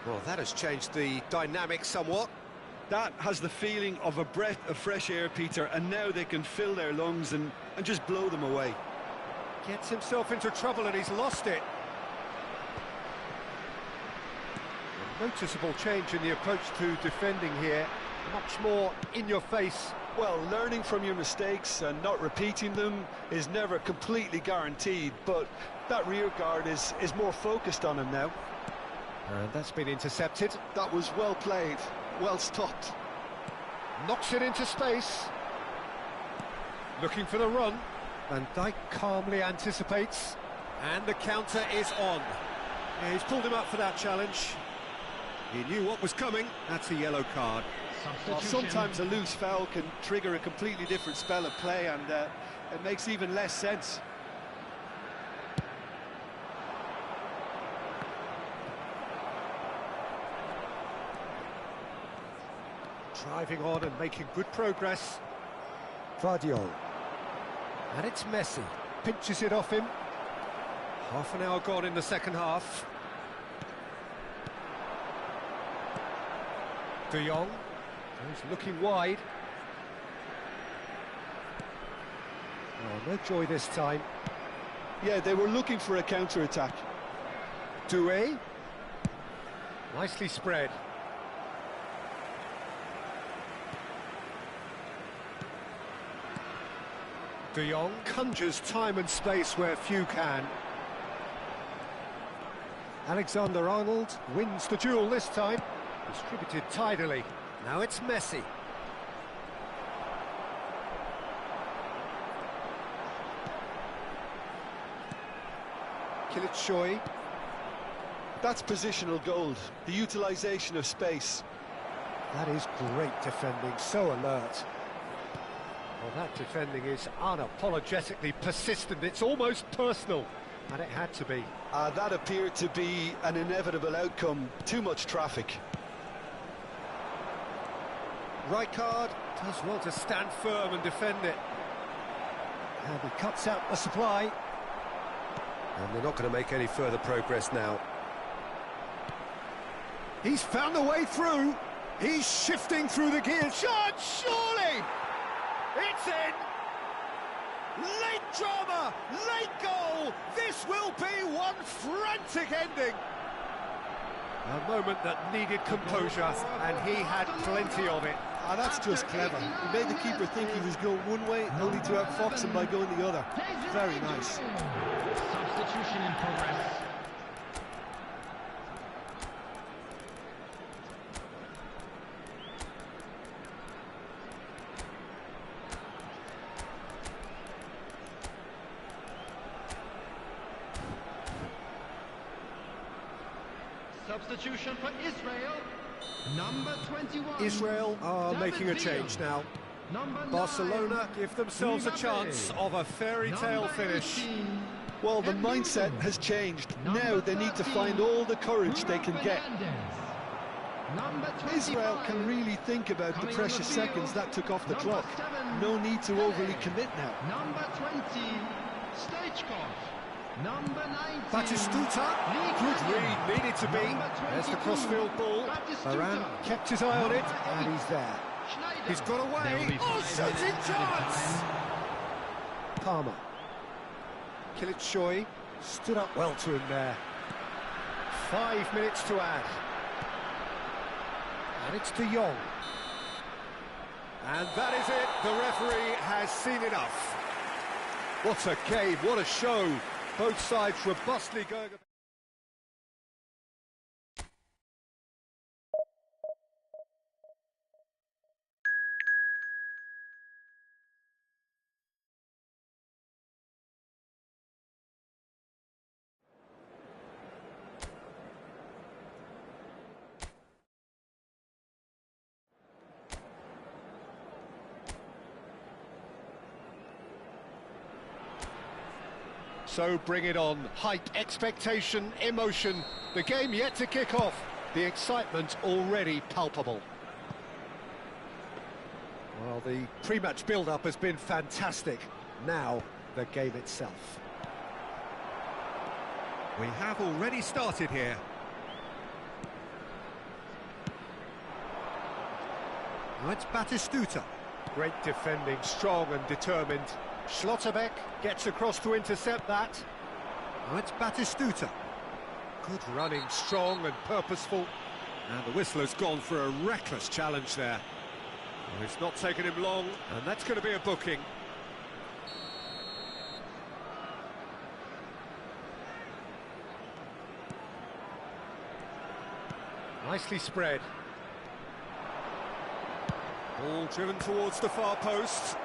Well, that has changed the dynamic somewhat. That has the feeling of a breath of fresh air, Peter, and now they can fill their lungs and just blow them away. Gets himself into trouble and he's lost it. A noticeable change in the approach to defending here. Much more in your face. Well, learning from your mistakes and not repeating them is never completely guaranteed, but that rear guard is more focused on him now. And that's been intercepted. That was well played, well stopped. Knocks it into space. Looking for the run. Van Dijk calmly anticipates. And the counter is on. Yeah, he's pulled him up for that challenge. He knew what was coming. That's a yellow card. Well, sometimes a loose foul can trigger a completely different spell of play, and it makes even less sense. Driving on and making good progress. Vardiol. And it's Messi. Pinches it off him. Half an hour gone in the second half. De Jong. He's looking wide. Oh, no joy this time. Yeah, they were looking for a counter-attack. Doué. Nicely spread. De Jong conjures time and space where few can. Alexander-Arnold wins the duel this time. Distributed tidily. Now it's Messi. Kılıçsoy. That's positional gold, the utilisation of space. That is great defending, so alert. Well, that defending is unapologetically persistent, it's almost personal, and it had to be. That appeared to be an inevitable outcome, too much traffic. Rijkaard does well to stand firm and defend it. And he cuts out the supply. And they're not going to make any further progress now. He's found a way through. He's shifting through the gears. Shot, surely! It's in! Late drama, late goal! This will be one frantic ending! A moment that needed composure, and he had plenty of it. That's just clever. He made the keeper think he was going one way, only to outfox him by going the other. Very nice. Substitution in progress. Substitution for Israel. Number 21. Israel are making a change now. Barcelona give themselves a chance of a fairy tale finish. Well, the mindset has changed. Now they need to find all the courage they can get. Israel can really think about the precious seconds that took off the clock. No need to overly commit now. Number 20, Stoichkov. Number 19, Batistuta, good read, needed to be. There's the crossfield ball. Varane kept his eye on it, and he's there. He's got away. Oh, shooting chance! Palmer. Kılıçsoy stood up well to him there. 5 minutes to add. And it's De Jong. And that is it. The referee has seen enough. What a game, what a show. Both sides robustly going... So bring it on. Hype, expectation, emotion. The game yet to kick off. The excitement already palpable. Well, the pre-match build-up has been fantastic. Now, the game itself. We have already started here. Now it's Batistuta. Great defending, strong and determined. Schlotterbeck gets across to intercept that. Now it's Batistuta. Good running, strong and purposeful. And the whistler's gone for a reckless challenge there. Well, it's not taken him long, and that's going to be a booking. Nicely spread. Ball driven towards the far post.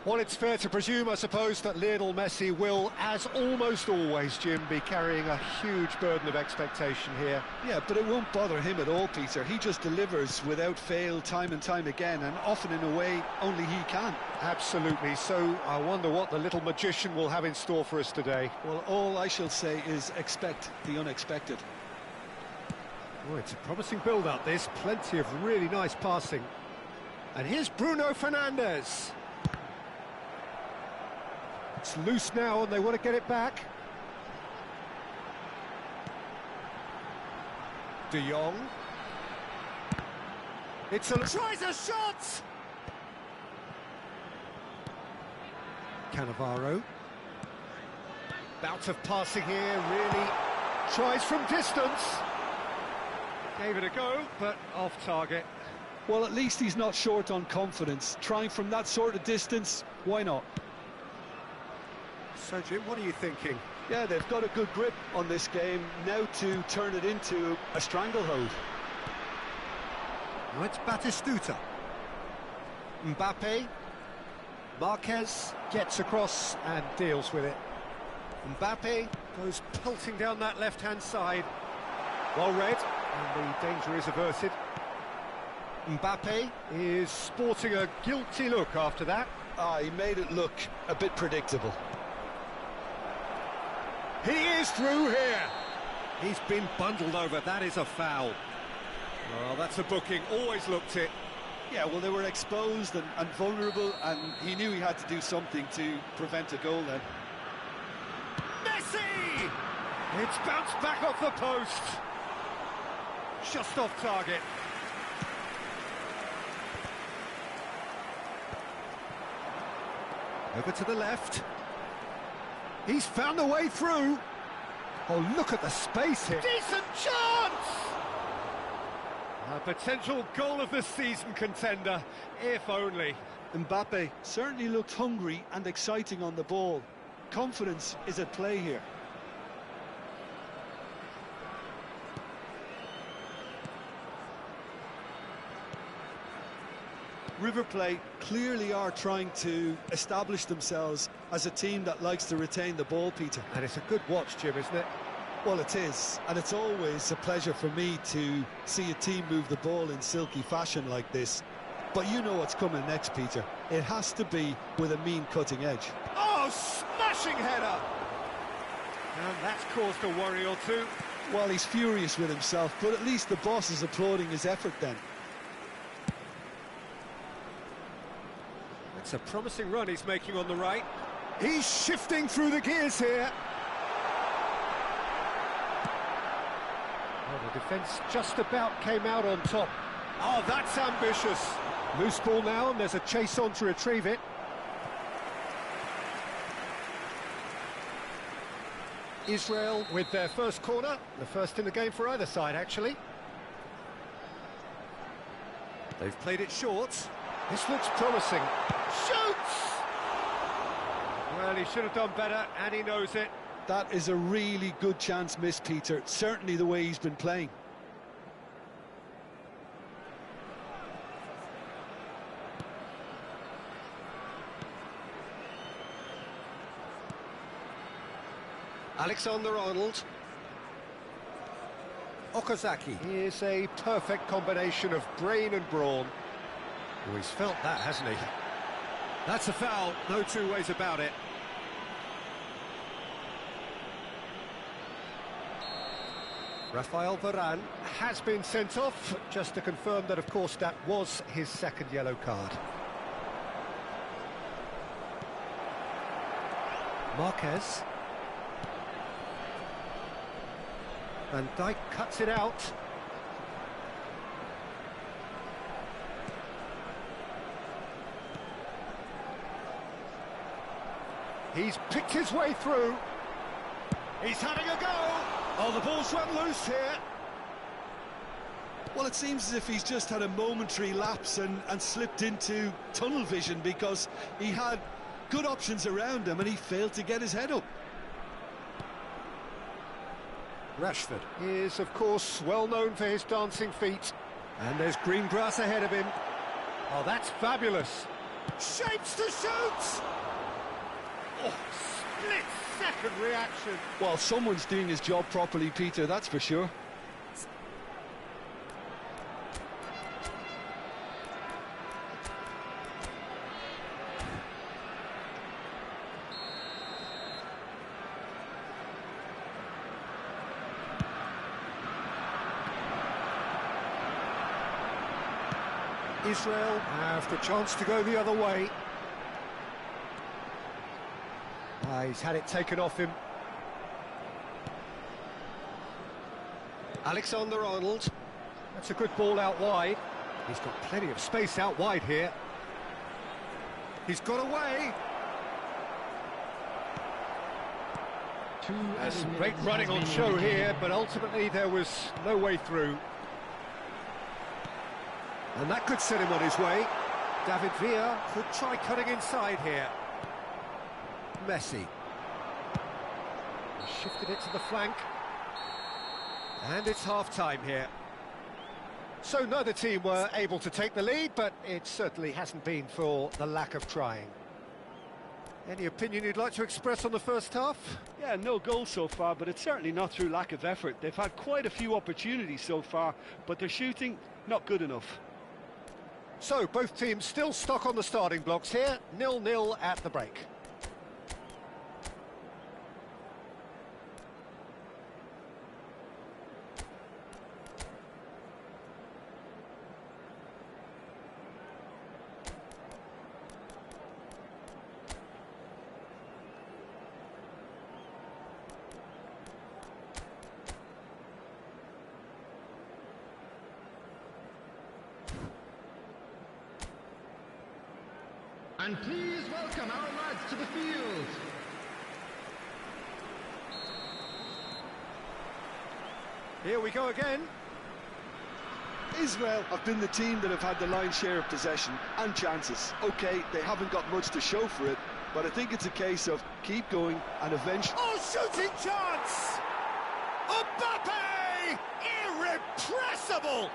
Well, it's fair to presume, I suppose, that Lionel Messi will, as almost always, Jim, be carrying a huge burden of expectation here. Yeah, but it won't bother him at all, Peter. He just delivers without fail time and time again, and often in a way only he can. Absolutely. So I wonder what the little magician will have in store for us today. Well, all I shall say is expect the unexpected. Oh, it's a promising build-up, this. Plenty of really nice passing. And here's Bruno Fernandes. It's loose now and they want to get it back. De Jong. Tries a shot! Cannavaro. Bout of passing here, really tries from distance. Gave it a go, but off target. Well, at least he's not short on confidence. Trying from that sort of distance, why not? So, Jim, what are you thinking? Yeah, they've got a good grip on this game, now to turn it into a stranglehold. Now it's Batistuta. Mbappe. Marquez gets across and deals with it. Mbappe goes pelting down that left-hand side. Well read, and the danger is averted. Mbappe is sporting a guilty look after that. He made it look a bit predictable. He is through here. He's been bundled over. That is a foul. Well, that's a booking. Always looked it. Yeah, well, they were exposed and vulnerable, and he knew he had to do something to prevent a goal then. Messi! It's bounced back off the post. Just off target. Over to the left. He's found a way through. Oh, look at the space here. Decent chance! A potential goal of the season contender, if only. Mbappe certainly looked hungry and exciting on the ball. Confidence is at play here. River Plate clearly are trying to establish themselves as a team that likes to retain the ball, Peter. And it's a good watch, Jim, isn't it? Well, it is, and it's always a pleasure for me to see a team move the ball in silky fashion like this. But you know what's coming next, Peter. It has to be with a mean cutting edge. Oh, smashing header! And that's caused a worry or two. Well, he's furious with himself, but at least the boss is applauding his effort then. It's a promising run he's making on the right. He's shifting through the gears here. Well, the defence just about came out on top. Oh, that's ambitious. Loose ball now, and there's a chase on to retrieve it. Israel with their first corner, the first in the game for either side, actually. They've played it short. This looks promising. Shoots! Well, he should have done better, and he knows it. That is a really good chance missed, Peter. Certainly the way he's been playing. Alexander-Arnold. Okazaki. He is a perfect combination of brain and brawn. Oh, he's felt that, hasn't he? That's a foul, no two ways about it. Rafael Varane has been sent off, just to confirm that, of course, that was his second yellow card. Marquez. Van Dijk cuts it out. He's picked his way through. He's having a go. Oh, the ball's run loose here. Well, it seems as if he's just had a momentary lapse and slipped into tunnel vision, because he had good options around him and he failed to get his head up. Rashford is, of course, well known for his dancing feet. And there's green grass ahead of him. Oh, that's fabulous. Shapes to shoot! Oh, split-second reaction. Well, someone's doing his job properly, Peter, that's for sure. Israel have the chance to go the other way. He's had it taken off him. Alexander-Arnold. That's a good ball out wide. He's got plenty of space out wide here. He's got away. There's some great running on show here, but ultimately there was no way through. And that could set him on his way. David Villa could try cutting inside here. Messi. He shifted it to the flank. And it's half-time here. So neither team were able to take the lead, but it certainly hasn't been for the lack of trying. Any opinion you'd like to express on the first half? Yeah, no goals so far, but it's certainly not through lack of effort. They've had quite a few opportunities so far, but their shooting, not good enough. So, both teams still stuck on the starting blocks here, 0-0 at the break. And please welcome our lads to the field. Here we go again. Israel have been the team that have had the lion's share of possession and chances. OK, they haven't got much to show for it, but I think it's a case of keep going and eventually... Oh, shooting chance! Mbappe! Irrepressible!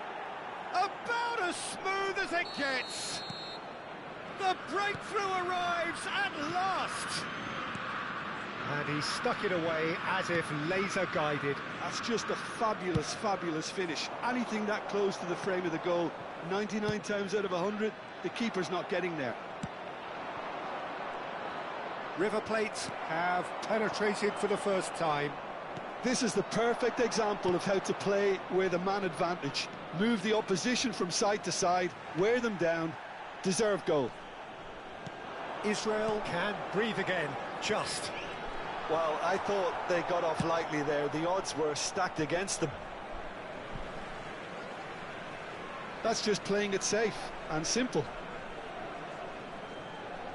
About as smooth as it gets. The breakthrough arrives at last! And he stuck it away as if laser-guided. That's just a fabulous, fabulous finish. Anything that close to the frame of the goal, 99 times out of 100, the keeper's not getting there. River Plate have penetrated for the first time. This is the perfect example of how to play with a man advantage. Move the opposition from side to side, wear them down, deserve goal. Israel can breathe again, just. Well, I thought they got off lightly there. The odds were stacked against them. That's just playing it safe and simple.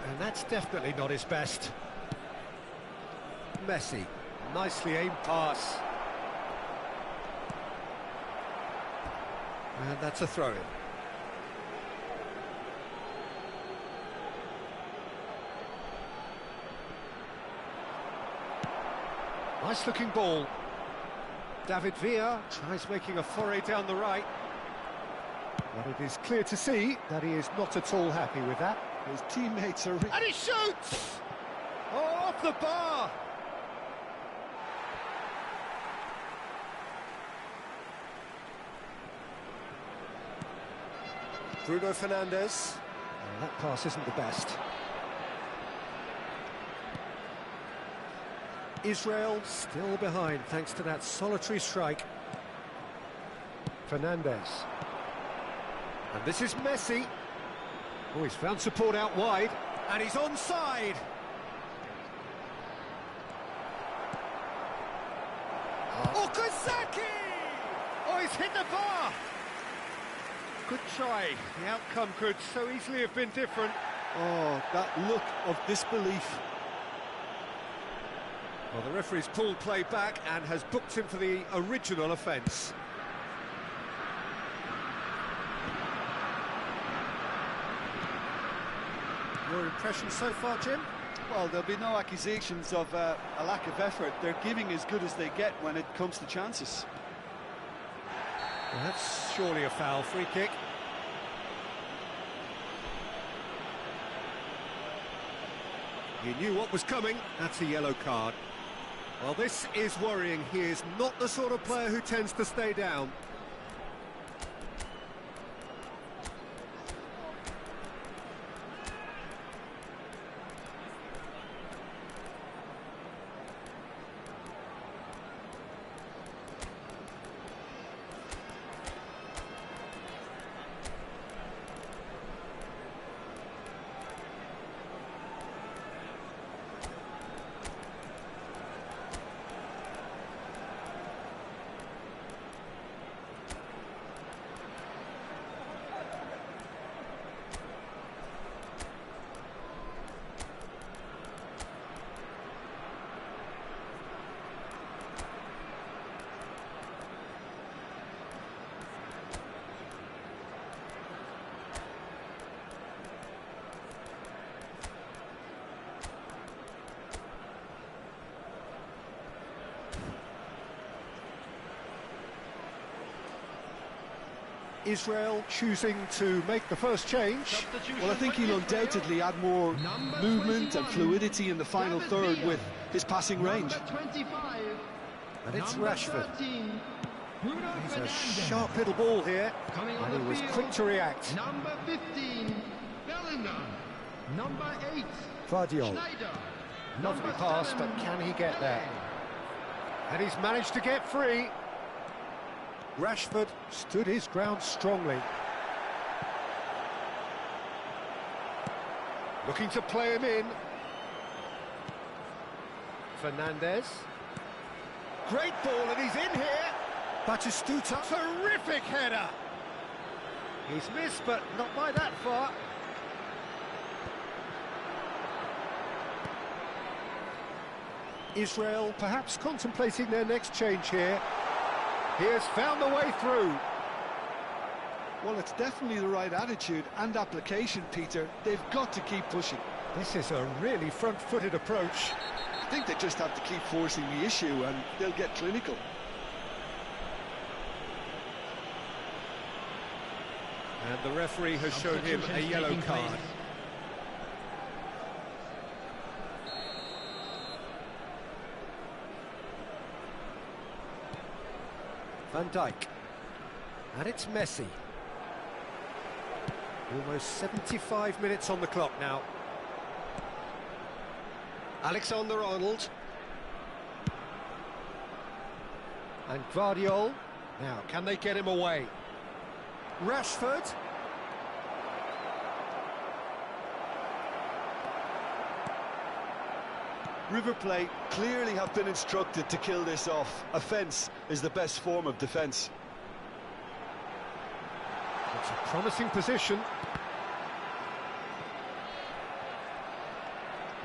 And that's definitely not his best. Messi, nicely aimed pass. And that's a throw-in. Nice looking ball. David Villa tries making a foray down the right. But it is clear to see that he is not at all happy with that. His teammates are... And he shoots! Oh, off the bar! Bruno Fernandes. Oh, that pass isn't the best. Israel still behind thanks to that solitary strike. Fernandes. And this is Messi. Oh, he's found support out wide, and he's onside. Okazaki! Oh, he's hit the bar! Good try. The outcome could so easily have been different. Oh, that look of disbelief. Well, the referee's pulled play back and has booked him for the original offence. Your impression so far, Jim? Well, there'll be no accusations of a lack of effort. They're giving as good as they get when it comes to chances. Well, that's surely a foul. Free kick. He knew what was coming. That's a yellow card. Well, this is worrying. He is not the sort of player who tends to stay down. Israel choosing to make the first change. Well, I think he'll undoubtedly add more movement and fluidity in the final third with his passing range. And it's Rashford. He's a sharp little ball here, and he was quick to react. Number 15, Bellingham. Number 8, Vardiol. Schneider. Lovely pass, but can he get there? And he's managed to get free. Rashford stood his ground strongly. Looking to play him in. Fernandez. Great ball, and he's in here. Batistuta. Terrific header. He's missed, but not by that far. Israel perhaps contemplating their next change here. He has found the way through. Well, it's definitely the right attitude and application, Peter. They've got to keep pushing. This is a really front-footed approach. I think they just have to keep forcing the issue and they'll get clinical. And the referee has shown him a yellow card. Van Dijk. And it's Messi. Almost 75 minutes on the clock now. Alexander-Arnold. And Gvardiol. Now, can they get him away? Rashford. River Plate clearly have been instructed to kill this off. Offence is the best form of defence. It's a promising position.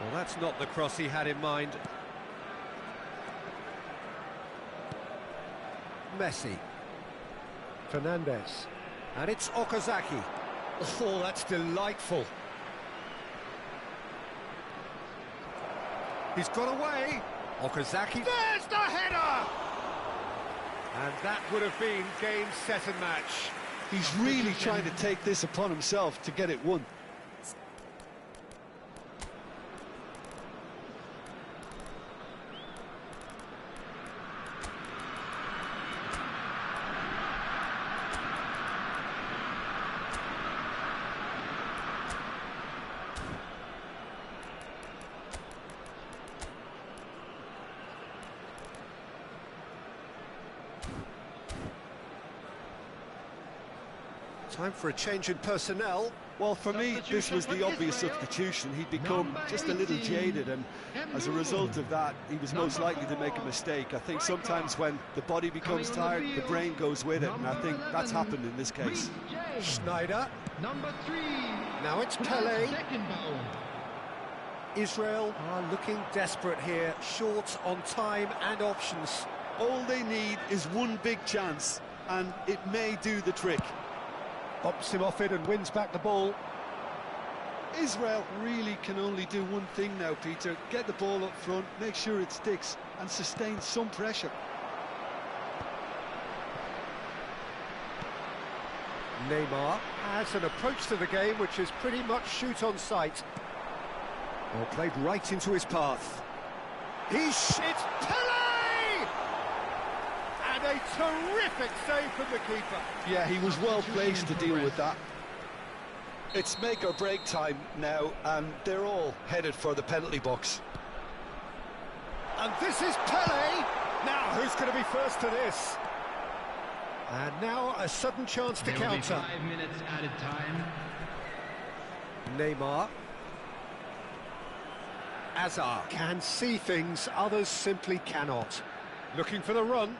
Well, that's not the cross he had in mind. Messi. Fernandez. And it's Okazaki. Oh, that's delightful. He's got away. Okazaki. There's the header! And that would have been game, set and match. He's really trying to take this upon himself to get it won. Time for a change in personnel. Well, for me, this was the obvious substitution. He'd become just a little jaded, and as a result of that, he was most likely to make a mistake. I think sometimes when the body becomes tired, the brain goes with it, and I think that's happened in this case. Schneider. Number 3. Now it's Pele. Beckenbauer. Israel are looking desperate here, short on time and options. All they need is one big chance, and it may do the trick. Bumps him off it and wins back the ball. Israel really can only do one thing now, Peter. Get the ball up front, make sure it sticks, and sustain some pressure. Neymar has an approach to the game which is pretty much shoot on sight. Well, played right into his path. It's Pele! And a terrific save from the keeper. Yeah, he was well placed to deal with that. It's make or break time now, and they're all headed for the penalty box. And this is Pele. Now, who's going to be first to this? And now a sudden chance to counter. 5 minutes added time. Neymar. Azar can see things others simply cannot. Looking for the run.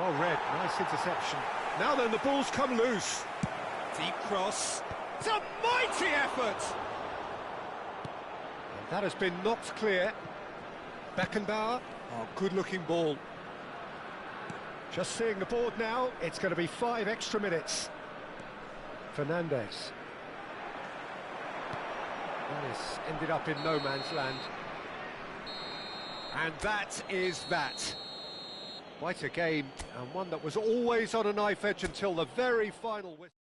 Oh, Red, nice interception. Now then, the ball's come loose. Deep cross. It's a mighty effort! And that has been knocked clear. Beckenbauer. Oh, good-looking ball. Just seeing the board now, it's going to be 5 extra minutes. Fernandez. This ended up in no man's land. And that is that. Quite a game, and one that was always on a knife edge until the very final whistle.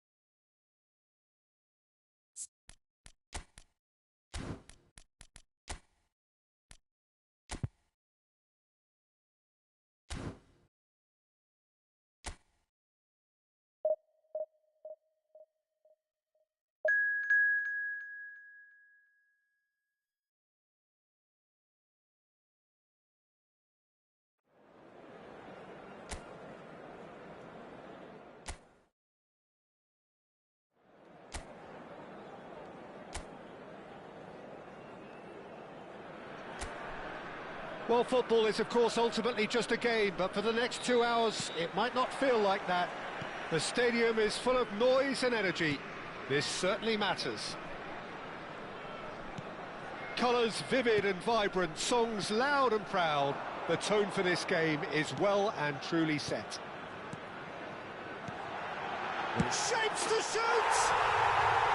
Well, football is, of course, ultimately just a game, but for the next 2 hours, it might not feel like that. The stadium is full of noise and energy. This certainly matters. Colours vivid and vibrant, songs loud and proud. The tone for this game is well and truly set. Shapes to shoot!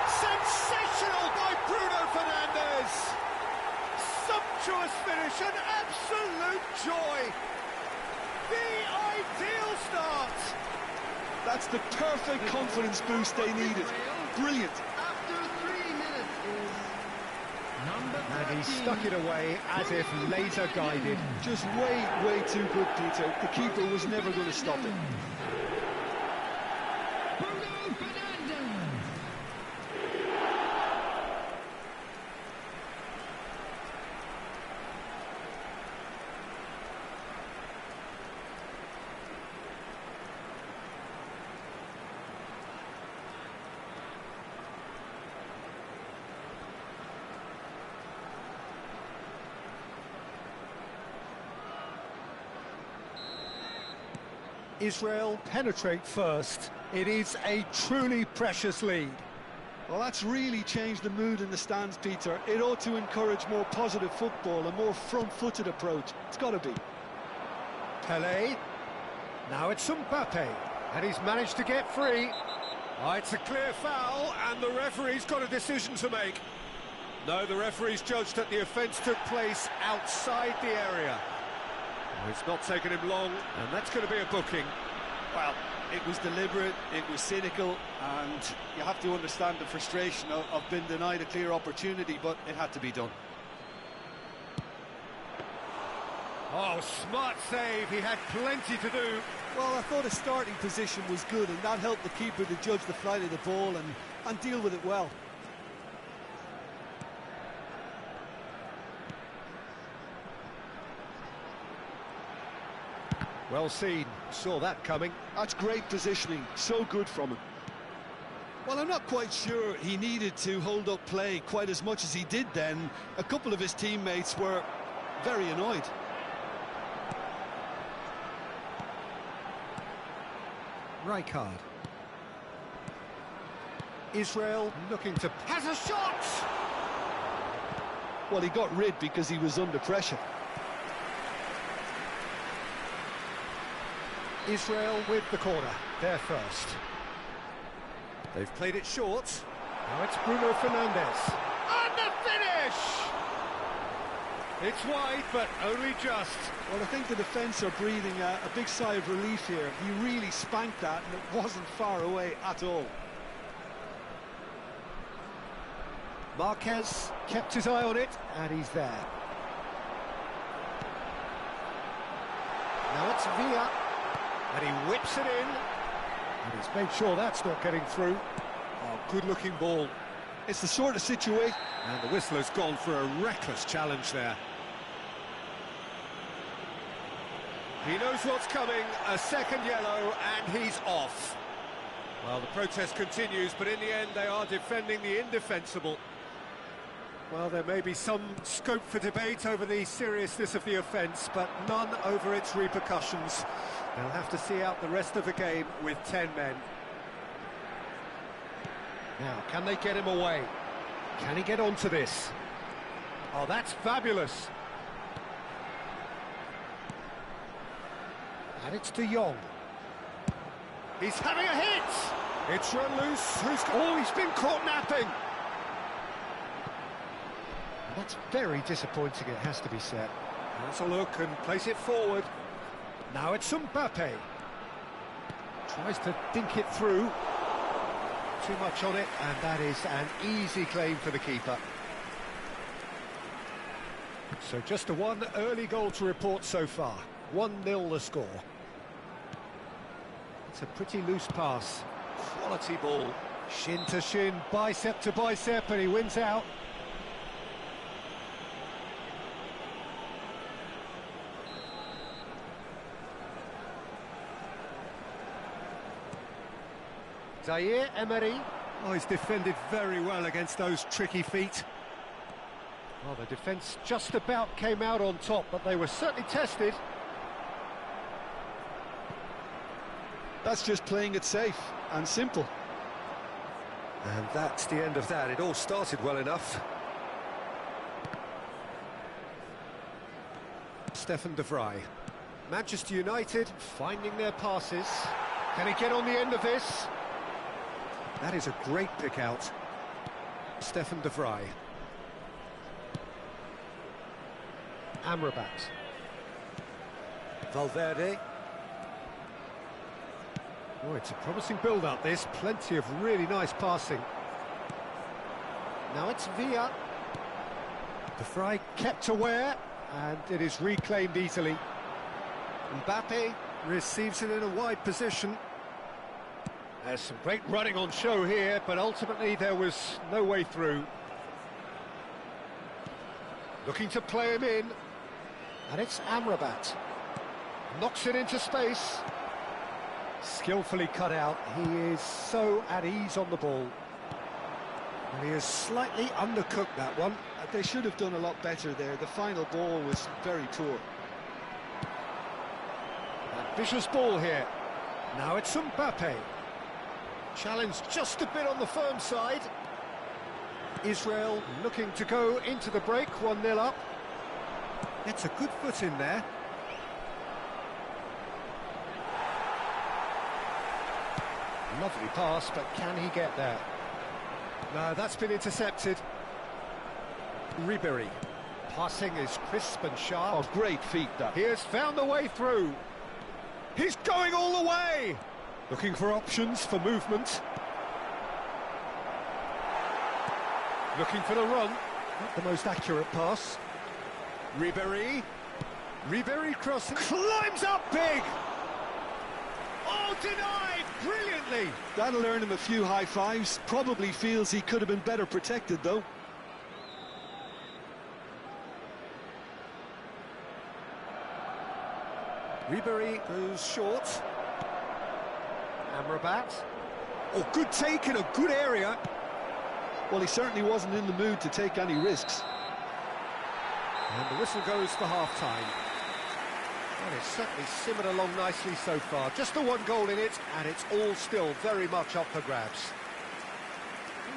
Sensational by Bruno Fernandes! Sumptuous finish, an absolute joy. The ideal start. That's the perfect confidence boost they needed. Brilliant. After 3 minutes is number 13. And he stuck it away as if laser guided. Just way too good, Peter. The keeper was never going to stop it. Bruno Fernandes. Israel penetrate first. It is a truly precious lead. Well, that's really changed the mood in the stands, Peter. It ought to encourage more positive football, a more front-footed approach. It's got to be. Pele. Now it's Mbappe. And he's managed to get free. Oh, it's a clear foul, and the referee's got a decision to make. No, the referee's judged that the offence took place outside the area. It's not taken him long, and that's going to be a booking. Well, it was deliberate, it was cynical, and you have to understand the frustration of being denied a clear opportunity, but it had to be done. Oh, smart save. He had plenty to do. Well, I thought his starting position was good, and that helped the keeper to judge the flight of the ball and deal with it well. Well seen, saw that coming. That's great positioning, so good from him. Well, I'm not quite sure he needed to hold up play quite as much as he did then. A couple of his teammates were very annoyed. Rijkaard. Israel looking to... has a shot! Well, he got rid because he was under pressure. Israel with the corner, there first. They've played it short. Now it's Bruno Fernandes. And the finish! It's wide, but only just. Well, I think the defence are breathing a big sigh of relief here. He really spanked that, and it wasn't far away at all. Marquez kept his eye on it, and he's there. Now it's Villa, and he whips it in. And he's made sure that's not getting through. Oh, good-looking ball. It's the sort of situation... And the whistler's gone for a reckless challenge there. He knows what's coming, a second yellow, and he's off. Well, the protest continues, but in the end they are defending the indefensible. Well, there may be some scope for debate over the seriousness of the offence, but none over its repercussions. They'll have to see out the rest of the game with 10 men. Now, can they get him away? Can he get onto this? Oh, that's fabulous. And it's De Jong. He's having a hit! It's run loose. He's been caught napping! That's very disappointing, it has to be said. Let's a look and place it forward. Now it's Mbappe. Tries to dink it through. Too much on it, and that is an easy claim for the keeper. So just a one early goal to report so far. 1-0 the score. It's a pretty loose pass. Quality ball. Shin to shin, bicep to bicep, and he wins out. Zaire Emery. Oh, he's defended very well against those tricky feet. Well, the defence just about came out on top, but they were certainly tested. That's just playing it safe and simple. And that's the end of that. It all started well enough. Stefan de Vrij. Manchester United finding their passes. Can he get on the end of this? That is a great pick out. Stefan de Vrij. Amrabat. Valverde. Oh, it's a promising build-up, this. Plenty of really nice passing. Now it's Villa. De Vrij kept aware, and it is reclaimed easily. Mbappe receives it in a wide position. There's some great running on show here, but ultimately there was no way through. Looking to play him in, and it's Amrabat. Knocks it into space. Skillfully cut out. He is so at ease on the ball. And he has slightly undercooked that one. They should have done a lot better there. The final ball was very poor. Vicious ball here. Now it's Mbappe. Challenge just a bit on the firm side. Israel looking to go into the break, 1-0 up. It's a good foot in there. Lovely pass, but can he get there? No, that's been intercepted. Ribéry. Passing is crisp and sharp. Oh, great feet, that. He has found the way through. He's going all the way! Looking for options for movement. Looking for the run. Not the most accurate pass. Ribéry. Ribéry crossing. Climbs up big! Oh, denied brilliantly! That'll earn him a few high fives. Probably feels he could have been better protected, though. Ribery goes short. Amrabat. Oh, good take in a good area. Well, he certainly wasn't in the mood to take any risks. And the whistle goes for half-time. Well, it's certainly simmered along nicely so far. Just the one goal in it, and it's all still very much up for grabs.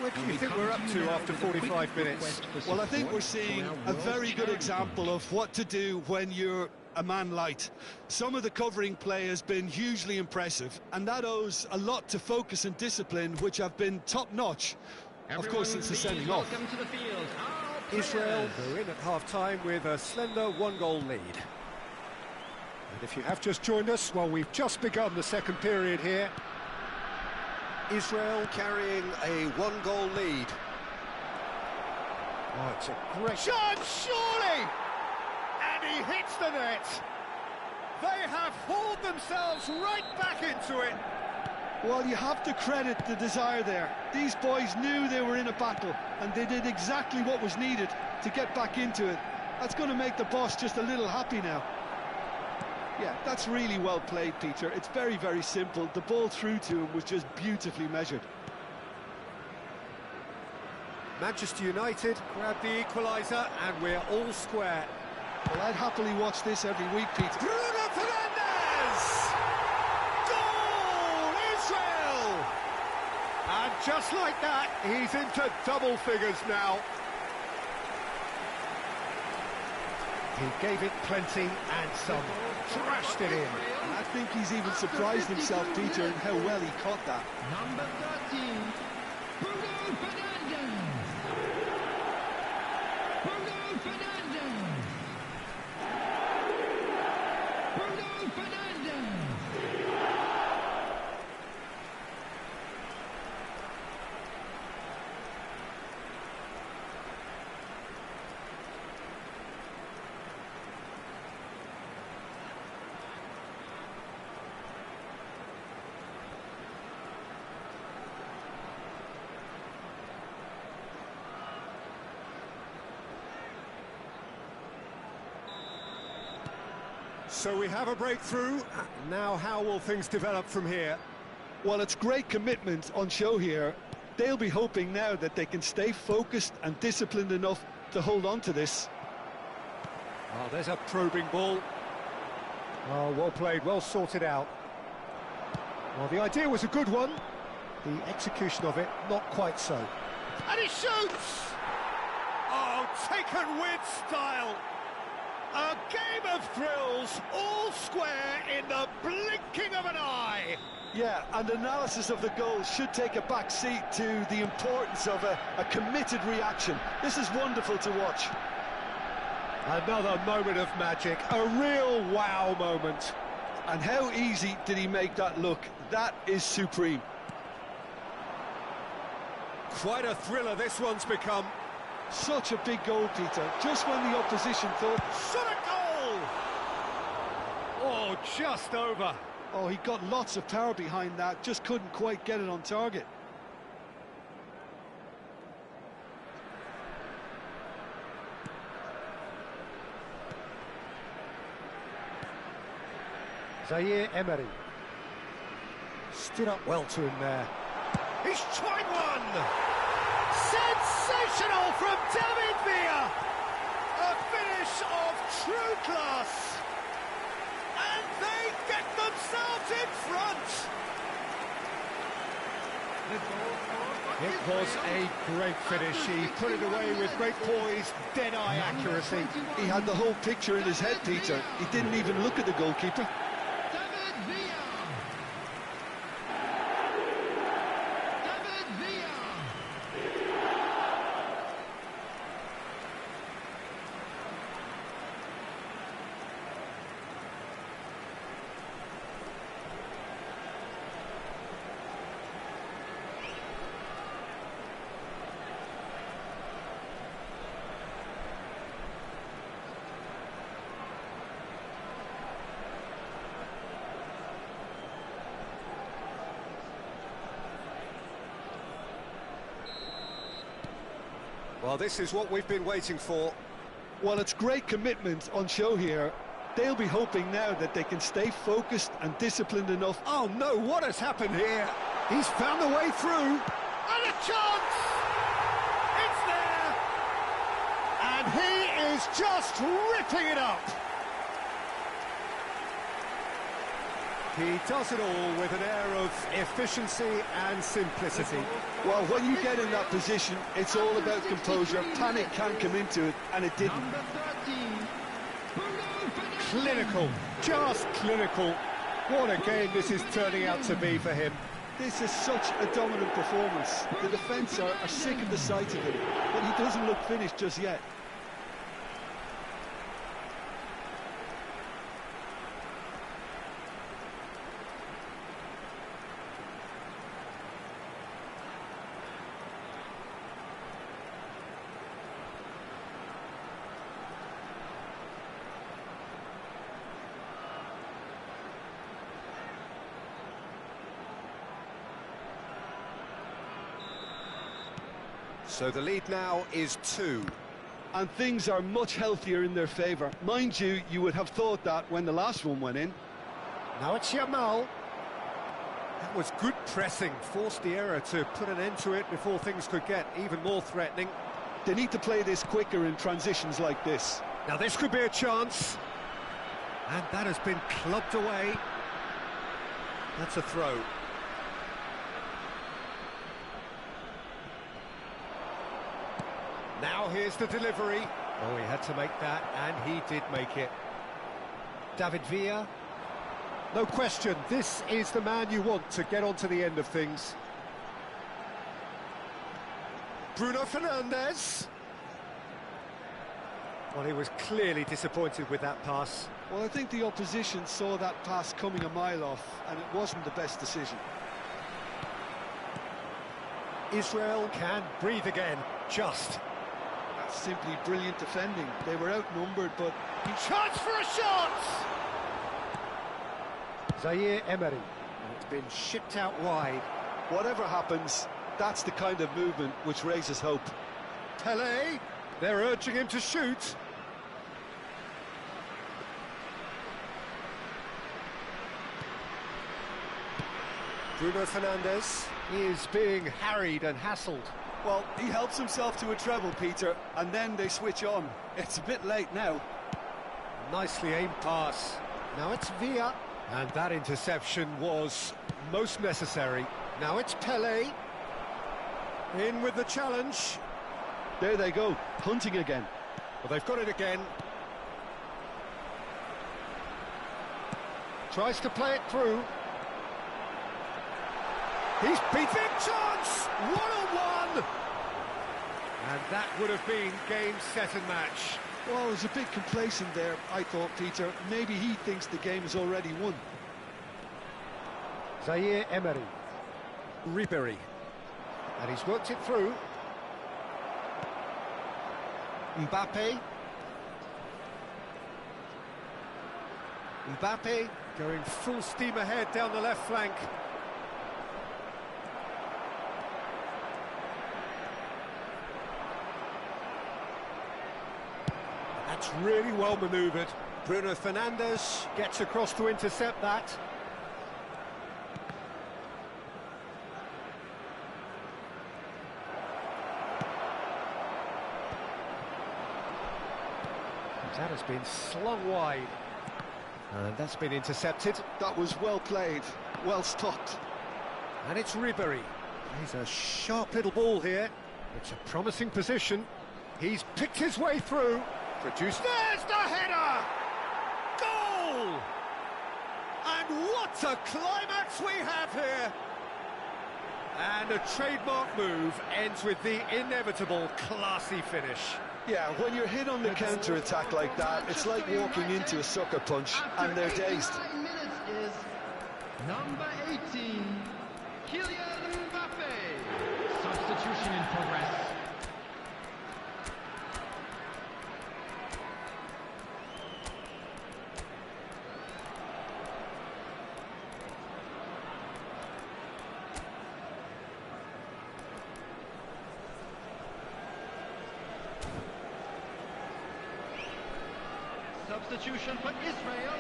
What do you think we're up to after 45 minutes? Well, I think we're seeing a very good example of what to do when you're a man light. Some of the covering play has been hugely impressive, and that owes a lot to focus and discipline, which have been top-notch. Of course, since the sending off. Israel go in at half-time with a slender one-goal lead. And if you have just joined us, well, we've just begun the second period here. Israel carrying a one-goal lead. Oh, it's a great shot, surely! And he hits the net. They have hauled themselves right back into it. Well, you have to credit the desire there. These boys knew they were in a battle, and they did exactly what was needed to get back into it. That's going to make the boss just a little happy now. Yeah, that's really well played, Peter. It's very, very simple. The ball through to him was just beautifully measured. Manchester United grab the equaliser, and we're all square. Well, I'd happily watch this every week, Peter. Bruno Fernandes! Goal, Israel! And just like that, he's into double figures now. He gave it plenty and some, thrashed it in. I think he's even surprised himself, Peter, in how well he caught that. Number 13, Bruno Fernandes. Bruno Fernandes. Bruno Fernandes. So we have a breakthrough. Now how will things develop from here? Well, it's great commitment on show here. They'll be hoping now that they can stay focused and disciplined enough to hold on to this. Oh, there's a probing ball. Oh, well played, well sorted out. Well, the idea was a good one. The execution of it, not quite so. And he shoots! Oh, taken with style. A game of thrills, all square in the blinking of an eye. Yeah, and analysis of the goal should take a back seat to the importance of a committed reaction. This is wonderful to watch. Another moment of magic, a real wow moment. And how easy did he make that look? That is supreme. Quite a thriller this one's become. Such a big goal, Peter, just when the opposition thought... Shot a goal! Oh, just over. Oh, he got lots of power behind that, just couldn't quite get it on target. Zaire Emery. Stood up well to him there. He's tried one! Sensational from David Villa! A finish of true class! And they get themselves in front! It was a great finish. He put it away with great poise, dead-eye accuracy. He had the whole picture in his head, Peter. He didn't even look at the goalkeeper. Well, this is what we've been waiting for. Well, it's great commitment on show here. They'll be hoping now that they can stay focused and disciplined enough. Oh no, what has happened here? He's found the way through. And a chance! It's there! And he is just ripping it up. He does it all with an air of efficiency and simplicity. Well, when you get in that position, it's all about composure. Panic can come into it, and it didn't. Clinical, just clinical. What a game this is turning out to be for him. This is such a dominant performance. The defence are sick of the sight of him, but he doesn't look finished just yet. So the lead now is 2. And things are much healthier in their favour. Mind you, you would have thought that when the last one went in. Now it's Yamal. That was good pressing, forced the error to put an end to it before things could get even more threatening. They need to play this quicker in transitions like this. Now this could be a chance. And that has been clubbed away. That's a throw. Now here's the delivery. Oh, he had to make that, and he did make it. David Villa. No question, this is the man you want to get onto the end of things. Bruno Fernandes. Well, he was clearly disappointed with that pass. Well, I think the opposition saw that pass coming a mile off, and it wasn't the best decision. Israel can breathe again, just. That's simply brilliant defending. They were outnumbered, but... Chance for a shot! Zaire Emery. And it's been shipped out wide. Whatever happens, that's the kind of movement which raises hope. Pelé, they're urging him to shoot. Bruno Fernandes is being harried and hassled. Well, he helps himself to a treble, Peter, and then they switch on. It's a bit late now. Nicely aimed pass. Now it's Villa. And that interception was most necessary. Now it's Pelé. In with the challenge. There they go, hunting again. Well, they've got it again. Tries to play it through. He's beat big chance! 1-on-1! And that would have been game, set and match. Well, I was a bit complacent there, I thought, Peter. Maybe he thinks the game is already won. Zaire Emery. Ribéry. And he's worked it through. Mbappe. Mbappe going full steam ahead down the left flank. That's really well manoeuvred. Bruno Fernandes gets across to intercept that. That has been slung wide. And that's been intercepted. That was well played, well stopped. And it's Ribéry. He's a sharp little ball here. It's a promising position. He's picked his way through. Produced. There's the header! Goal! And what a climax we have here! And a trademark move ends with the inevitable classy finish. Yeah, when you're hit on the counter-attack like that, it's like walking into a sucker punch, and they're dazed. Minutes is number 18, Kylian Mbappe. Substitution in progress. Substitution for Israel,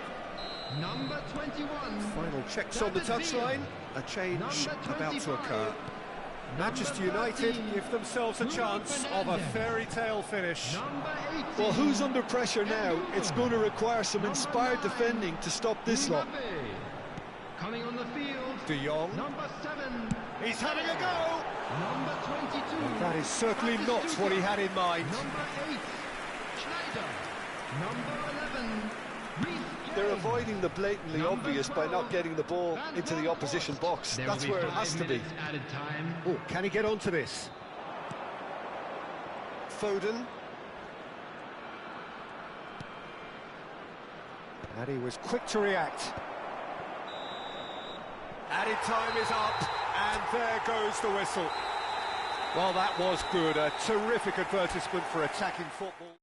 number 21. Final checks on the touchline. A change about to occur. Manchester United give themselves a chance of a fairy tale finish. Number 18. Well, who's under pressure now? It's going to require some inspired defending to stop this lot. Coming on the field, De Jong. number 7. He's having a go. Number 22. That is certainly not what he had in mind. Number 8. Schneider. Number 11. They're avoiding the blatantly obvious by not getting the ball into the opposition box. That's where it has to be. Added time. Oh, can he get onto this? Foden. And he was quick to react. Added time is up, and there goes the whistle. Well, that was good. A terrific advertisement for attacking football.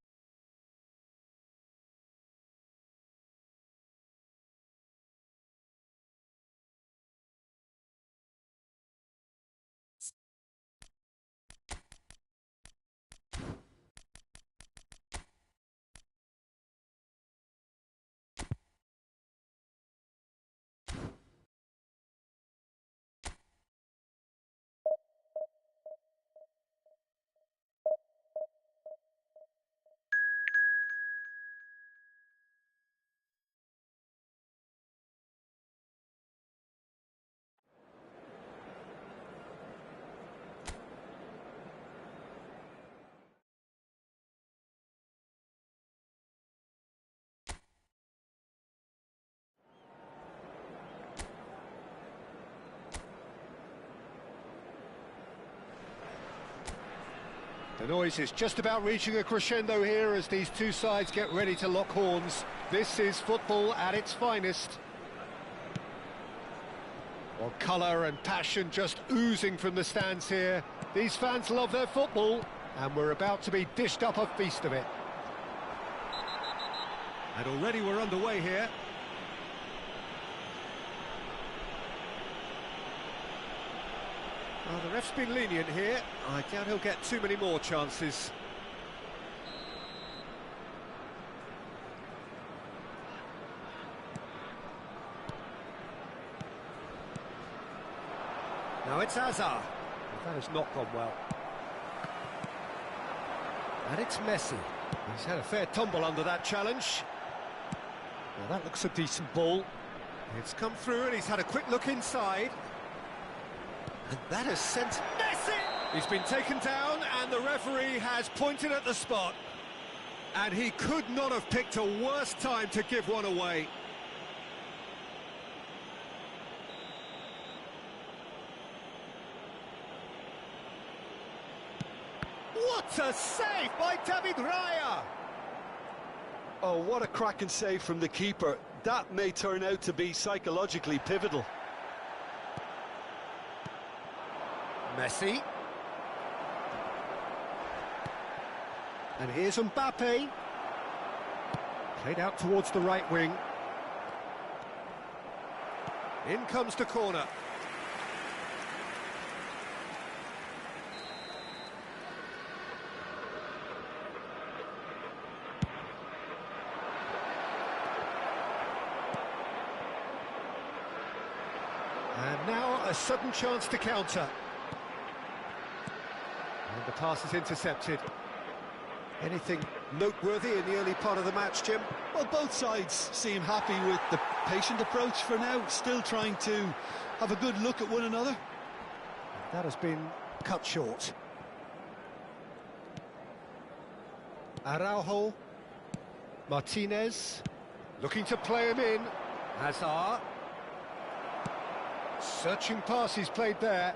The noise is just about reaching a crescendo here as these two sides get ready to lock horns. This is football at its finest. Well, colour and passion just oozing from the stands here. These fans love their football, and we're about to be dished up a feast of it. And already we're underway here. Well, the ref's been lenient here. I doubt he'll get too many more chances. Now it's Hazard. That has not gone well. And it's Messi. He's had a fair tumble under that challenge. Well, that looks a decent ball. It's come through and he's had a quick look inside. And that has sent Messi! He's been taken down and the referee has pointed at the spot. And he could not have picked a worse time to give one away. What a save by David Raya! Oh, what a cracking save from the keeper. That may turn out to be psychologically pivotal. Messi. And here's Mbappe. Played out towards the right wing. In comes the corner. And now a sudden chance to counter. And the pass is intercepted. Anything noteworthy in the early part of the match, Jim? Well, both sides seem happy with the patient approach for now, still trying to have a good look at one another. That has been cut short. Araujo. Martinez. Looking to play him in. Hazard. Searching pass he's played there.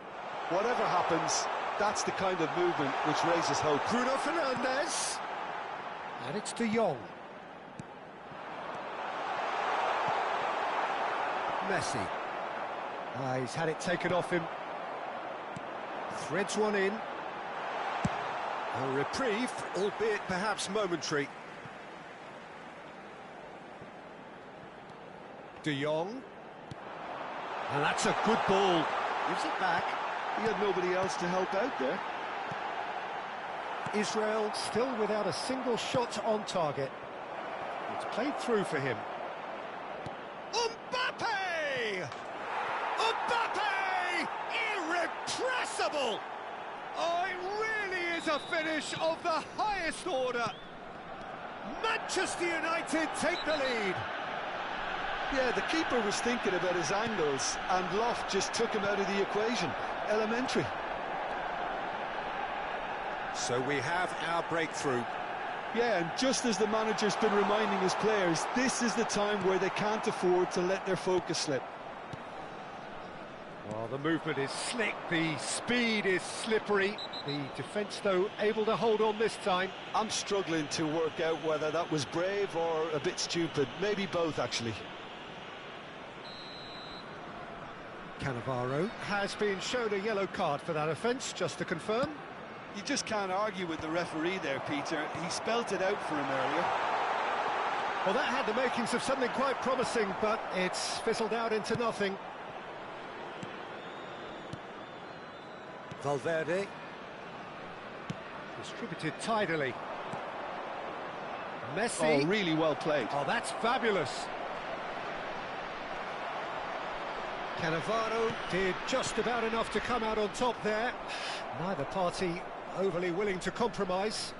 Whatever happens, that's the kind of movement which raises hope. Bruno Fernandes. And it's De Jong. Messi. He's had it taken off him. Threads one in. A reprieve, albeit perhaps momentary. De Jong. And that's a good ball. Gives it back. He had nobody else to help out there. Israel still without a single shot on target. It's Played through for him. Mbappe! Mbappe! Irrepressible! Oh, it really is a finish of the highest order. Manchester United take the lead. Yeah, the keeper was thinking about his angles, and Loft just took him out of the equation. Elementary. So we have our breakthrough. Yeah, and just as the manager's been reminding his players, this is the time where they can't afford to let their focus slip. Well, the movement is slick, the speed is slippery. The defence, though, able to hold on this time. I'm struggling to work out whether that was brave or a bit stupid. Maybe both, actually. Cannavaro has been shown a yellow card for that offence, just to confirm. You just can't argue with the referee there, Peter. He spelt it out for him earlier. Well, that had the makings of something quite promising, but it's fizzled out into nothing. Valverde. Distributed tidily. Messi. Oh, really well played. Oh, that's fabulous. Cannavaro did just about enough to come out on top there. Neither party overly willing to compromise.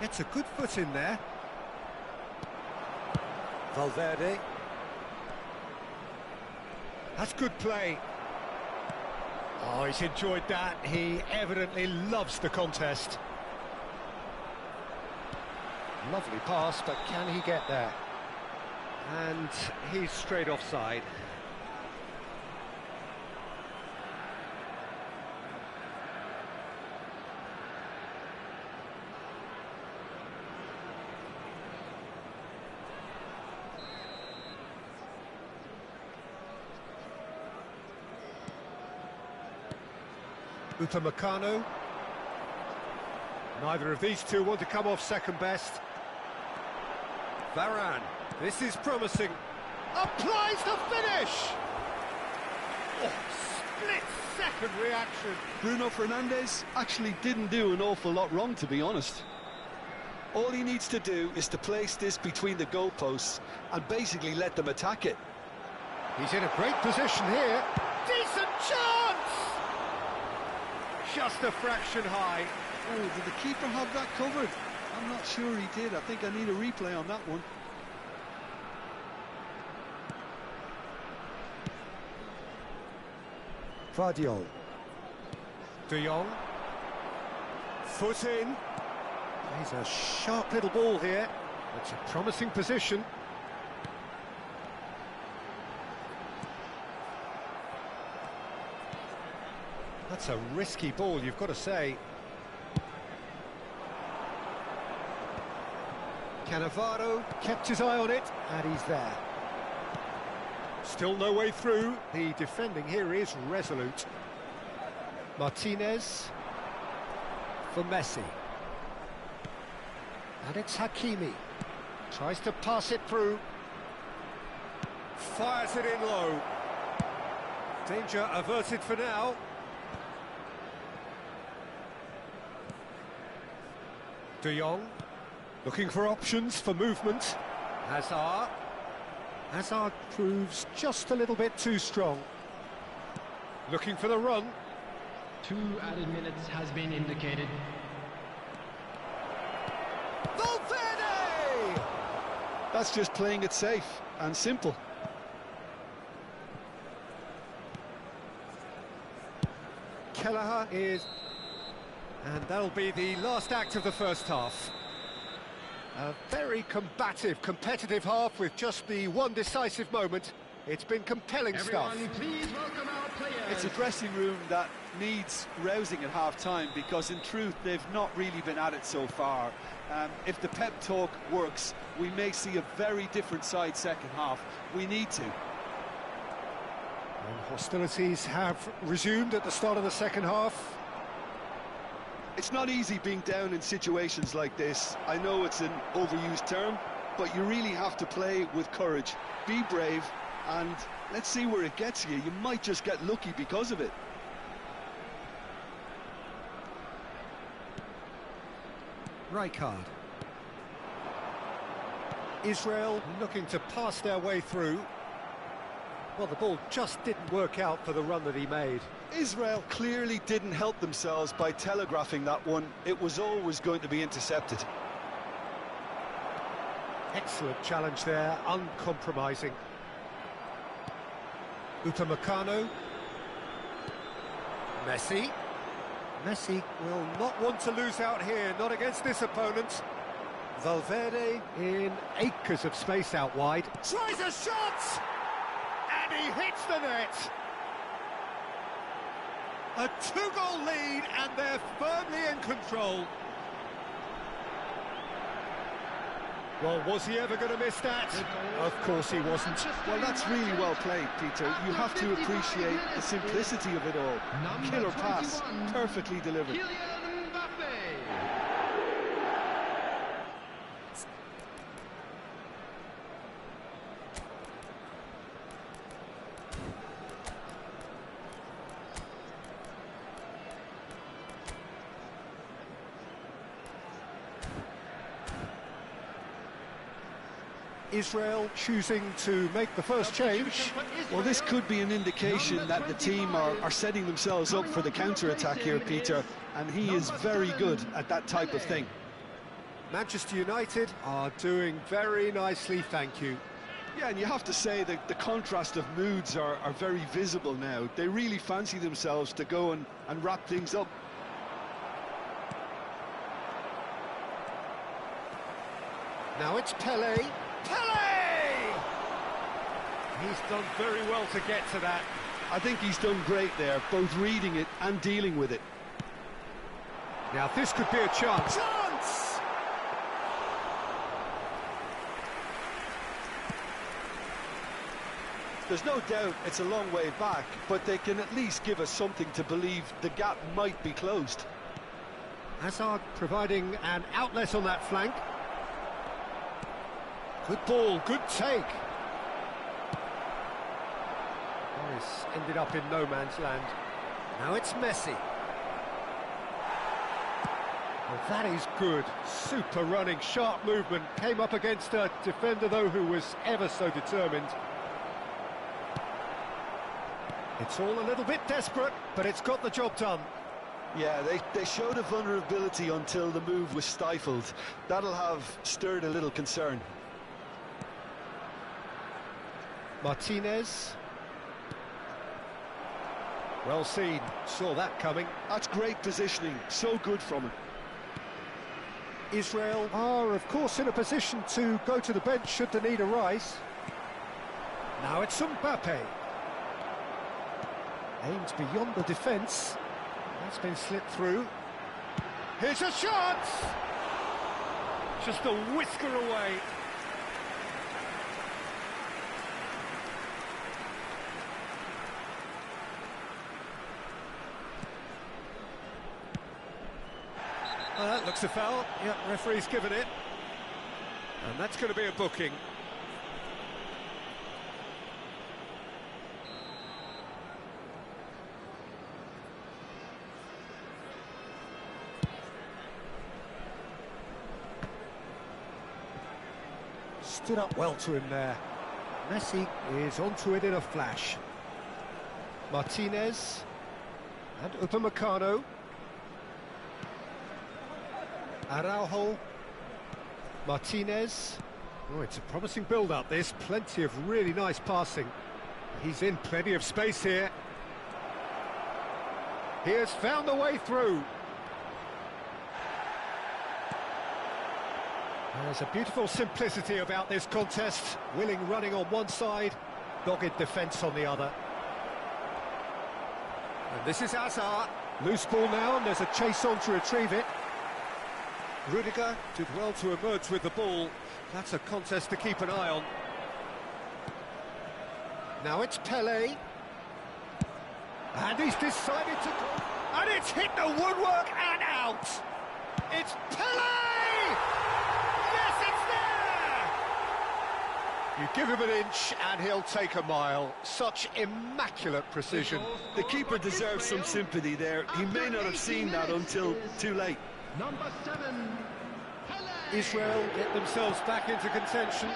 Gets a good foot in there. Valverde. That's good play. Oh, he's enjoyed that. He evidently loves the contest. Lovely pass, but can he get there? And he's straight offside. Upamecano. Neither of these two want to come off second best. Varane. This is promising. Applies the finish! Oh, split-second reaction. Bruno Fernandes actually didn't do an awful lot wrong, to be honest. All he needs to do is to place this between the goalposts and basically let them attack it. He's in a great position here. Decent chance! Just a fraction high. Oh, did the keeper have that covered? I'm not sure he did. I think I need a replay on that one. Vardiol. De Jong. Foot in. He's a sharp little ball here. It's a promising position. That's a risky ball, you've got to say. Cannavaro kept his eye on it, and he's there. Still no way through. The defending here is resolute. Martinez for Messi. And it's Hakimi. Tries to pass it through. Fires it in low. Danger averted for now. De Jong. Looking for options for movement. Hazard. Hazard proves just a little bit too strong. Looking for the run. 2 added minutes has been indicated. Valverde! That's just playing it safe and simple. Kelleher is... And that'll be the last act of the first half. A very combative, competitive half with just the one decisive moment. It's been compelling stuff. Everyone, please welcome our players. It's a dressing room that needs rousing at half-time because, in truth, they've not really been at it so far. If the pep talk works, we may see a very different side second half. We need to. And hostilities have resumed at the start of the second half. It's not easy being down in situations like this. I know it's an overused term, but you really have to play with courage. Be brave, and let's see where it gets you. You might just get lucky because of it. Rijkaard. Israel looking to pass their way through. Well, the ball just didn't work out for the run that he made. Israel clearly didn't help themselves by telegraphing that one. It was always going to be intercepted. Excellent challenge there, uncompromising. Upamecano. Messi. Messi will not want to lose out here, not against this opponent. Valverde in acres of space out wide. Tries a shot! And he hits the net! A two-goal lead, and they're firmly in control. Well, was he ever going to miss that? Of course he wasn't. Well, that's really well played, Peter. You have to appreciate the simplicity of it all. Killer pass, perfectly delivered. Israel choosing to make the first change. Well, this could be an indication that the team are setting themselves up for the counter-attack here, Peter, and he is very good at that type of thing. Manchester United are doing very nicely, thank you. Yeah, and you have to say that the contrast of moods are very visible now. They really fancy themselves to go and wrap things up. Now it's Pele. Pele! He's done very well to get to that. I think he's done great there, both reading it and dealing with it. Now this could be a chance. Chance! There's no doubt it's a long way back, but they can at least give us something to believe the gap might be closed. Hazard providing an outlet on that flank. Good ball, good take. Morris ended up in no man's land. Now it's Messi. Well, that is good. Super running, sharp movement. Came up against a defender, though, who was ever so determined. It's all a little bit desperate, but it's got the job done. Yeah, they showed a vulnerability until the move was stifled. That'll have stirred a little concern. Martinez. Well seen, saw that coming. That's great positioning, so good from him. Israel are, of course, in a position to go to the bench should the need arise. Now it's Mbappe. Aims beyond the defence. That's been slipped through. Here's a shot! Just a whisker away. Well, that looks a foul. Yep, referee's given it. And that's going to be a booking. Stood up well to him there. Messi is onto it in a flash. Martinez and Upamecano. Araujo, Martinez. Oh, it's a promising build-up, this. Plenty of really nice passing. He's in plenty of space here. He has found the way through. There's a beautiful simplicity about this contest. Willing running on one side, dogged defence on the other. And this is Hazard. Loose ball now, and there's a chase on to retrieve it. Rudiger did well to emerge with the ball. That's a contest to keep an eye on. Now it's Pele. And he's decided to go. And it's hit the woodwork and out. It's Pele! Yes, it's there! You give him an inch and he'll take a mile. Such immaculate precision. The keeper deserves some sympathy there. He may not have seen that until too late. Number 7. Israel get themselves back into contention.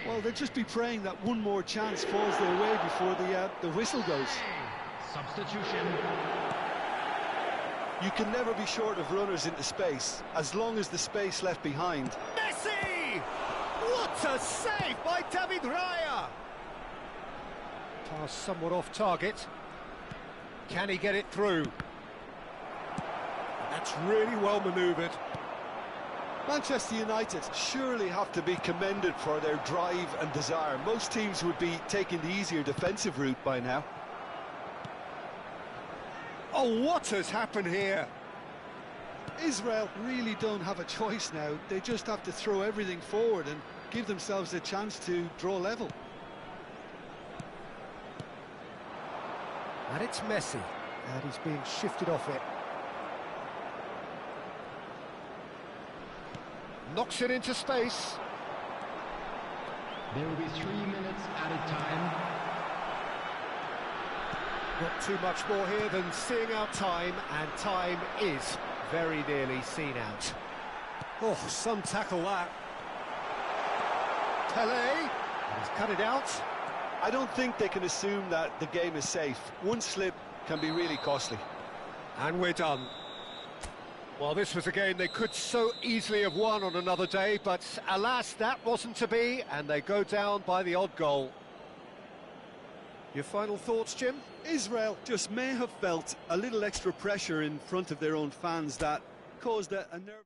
Well, they'll just be praying that one more chance falls their way before the whistle goes. Substitution. You can never be short of runners into space, as long as the space left behind. Messi! What a save by David Raya! Pass somewhat off target. Can he get it through? That's really well manoeuvred. Manchester United surely have to be commended for their drive and desire. Most teams would be taking the easier defensive route by now. Oh, what has happened here? Israel really don't have a choice now. They just have to throw everything forward and give themselves a chance to draw level. And it's Messi, and he's being shifted off it. Knocks it into space. There will be 3 minutes added time. Not too much more here than seeing out time, and time is very nearly seen out. Oh, some tackle that. Pele, he's cut it out. I don't think they can assume that the game is safe. One slip can be really costly. And we're done. Well, this was a game they could so easily have won on another day, but alas, that wasn't to be, and they go down by the odd goal. Your final thoughts, Jim? Israel just may have felt a little extra pressure in front of their own fans that caused a nerve.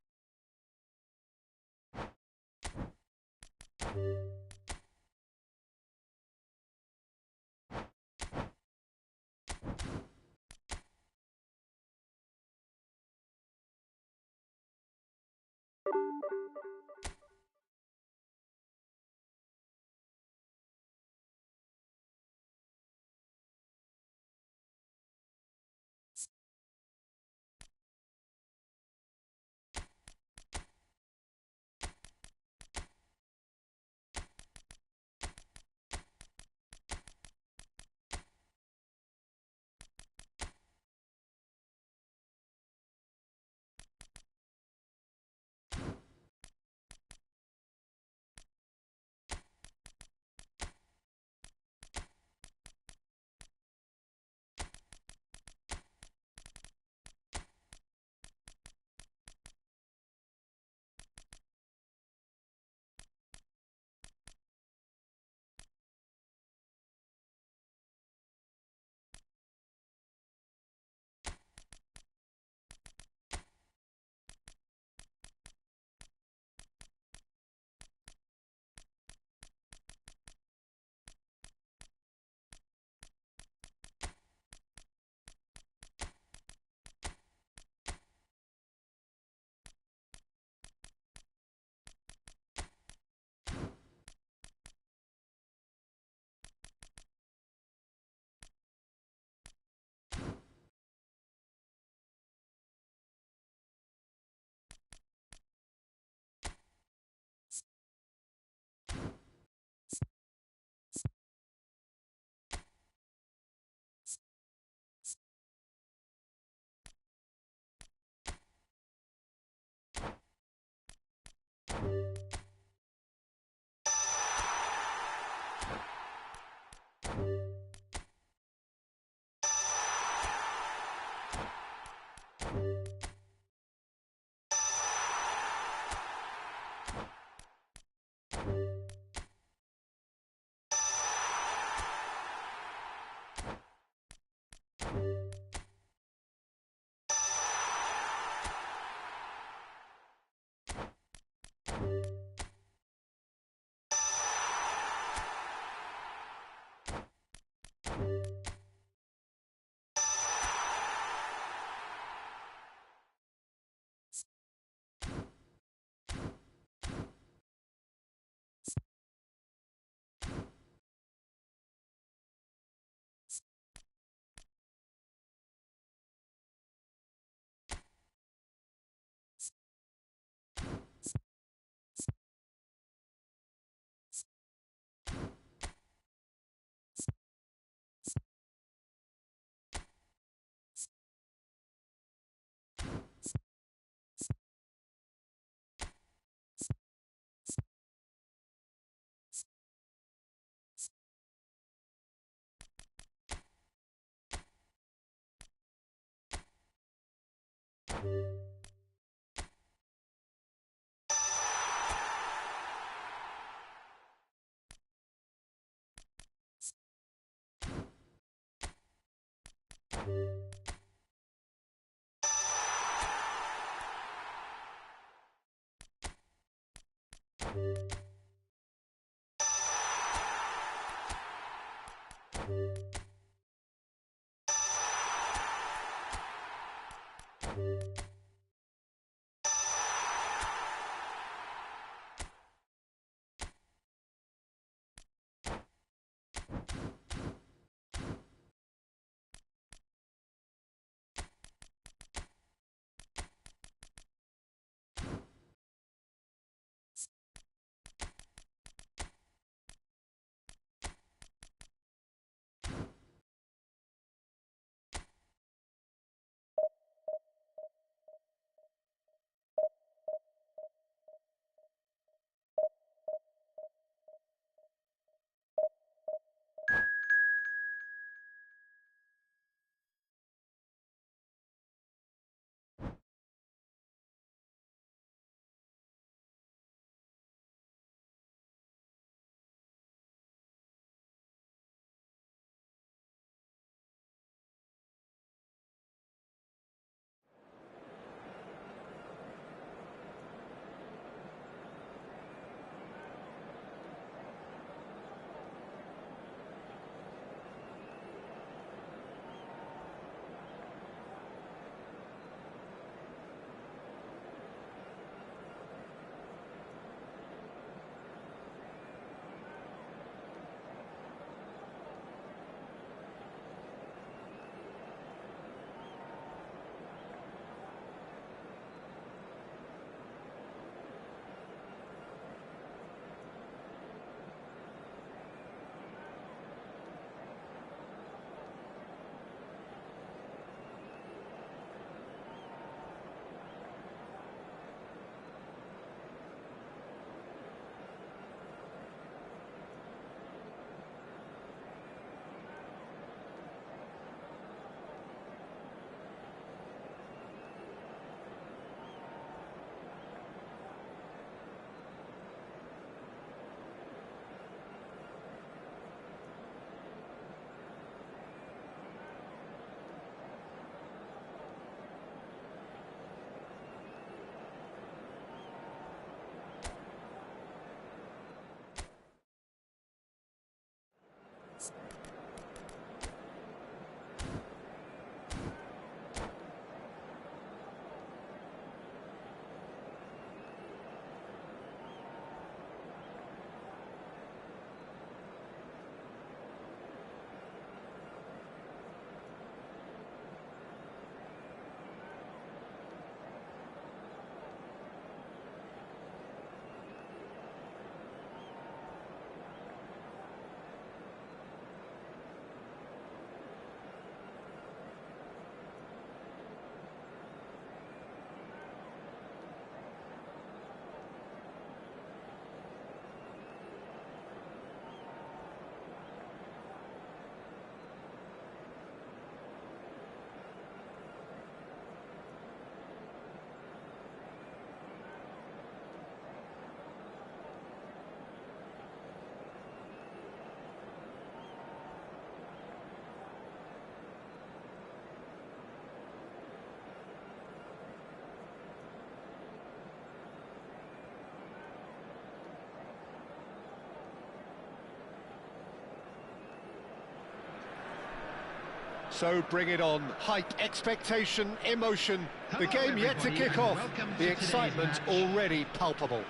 So bring it on. Hype, expectation, emotion. The Hello, game yet to everybody, kick and off. welcome to The today's excitement match. already palpable.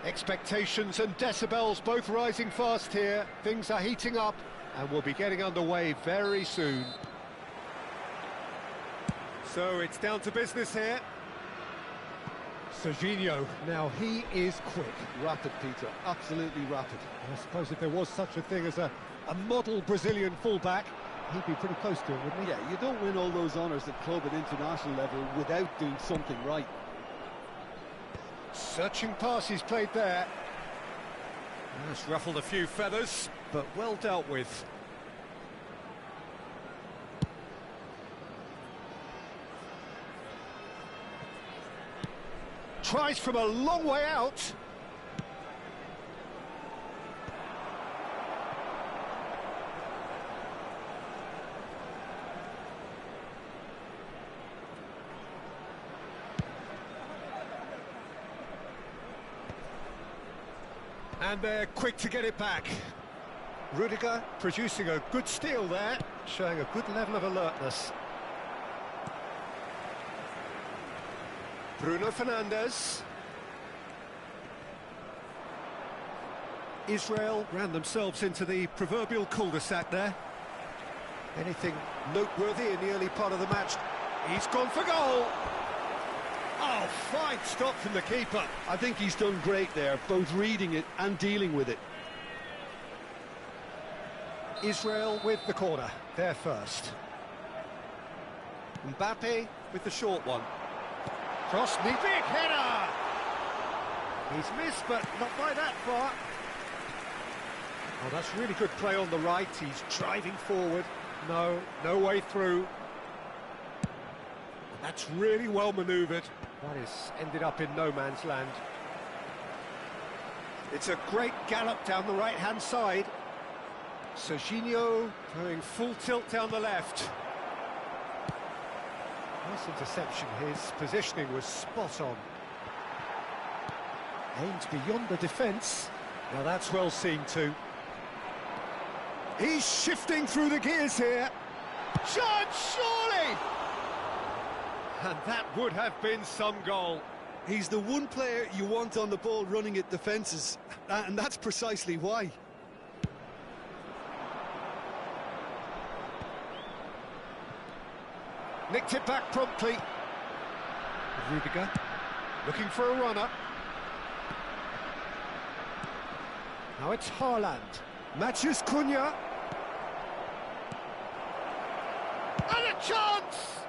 Expectations and decibels both rising fast here. Things are heating up and we'll be getting underway very soon. So it's down to business here. Serginho, now he is quick. Rapid, Peter, absolutely rapid. I suppose if there was such a thing as a model Brazilian fullback, he'd be pretty close to it, wouldn't he? Yeah, you don't win all those honours at club and international level without doing something right. Searching pass he's played there. That's ruffled a few feathers, but well dealt with. Tries from a long way out. And they're quick to get it back. Rudiger producing a good steal there, showing a good level of alertness. Bruno Fernandes. Israel ran themselves into the proverbial cul-de-sac there. Anything noteworthy in the early part of the match? He's gone for goal! Oh, fine stop from the keeper. I think he's done great there, both reading it and dealing with it. Israel with the corner, there first. Mbappe with the short one. Cross, big header! He's missed, but not by that far. Oh, that's really good play on the right. He's driving forward. No way through. That's really well manoeuvred. That is ended up in no man's land. It's a great gallop down the right-hand side. Serginho going full tilt down the left. Nice interception. His positioning was spot on. Aimed beyond the defence. Now that's well seen too. He's shifting through the gears here. Shot, surely! And that would have been some goal. He's the one player you want on the ball running at defences, and that's precisely why. Nicked it back promptly. Rudiger looking for a runner. Now it's Haaland. Matches Cunha. And a chance!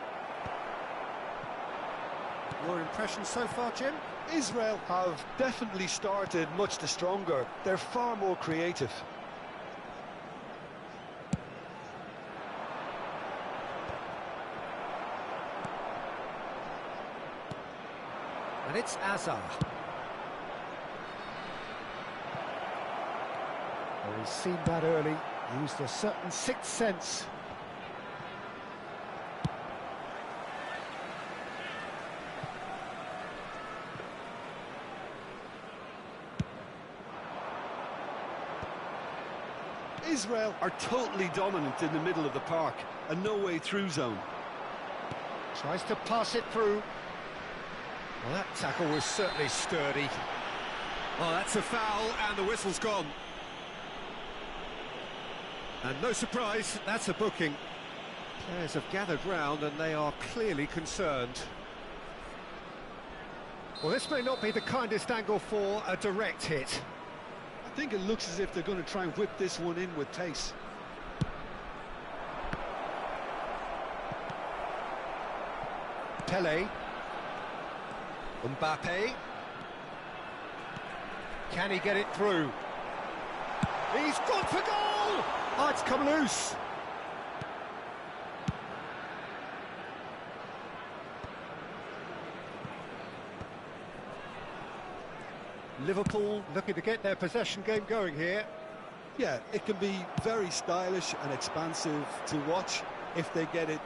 Your impression so far, Jim? Israel have definitely started much the stronger. They're far more creative. And it's Azar. Well, he's seen that early, used a certain sixth sense. Israel are totally dominant in the middle of the park, a no-way through zone. Tries to pass it through. Well, that tackle was certainly sturdy. Oh, that's a foul, and the whistle's gone. And no surprise, that's a booking. Players have gathered round, and they are clearly concerned. Well, this may not be the kindest angle for a direct hit. I think it looks as if they're going to try and whip this one in with pace. Pele. Mbappe. Can he get it through? He's gone for goal! Oh, it's come loose. Liverpool looking to get their possession game going here. Yeah, it can be very stylish and expansive to watch if they get it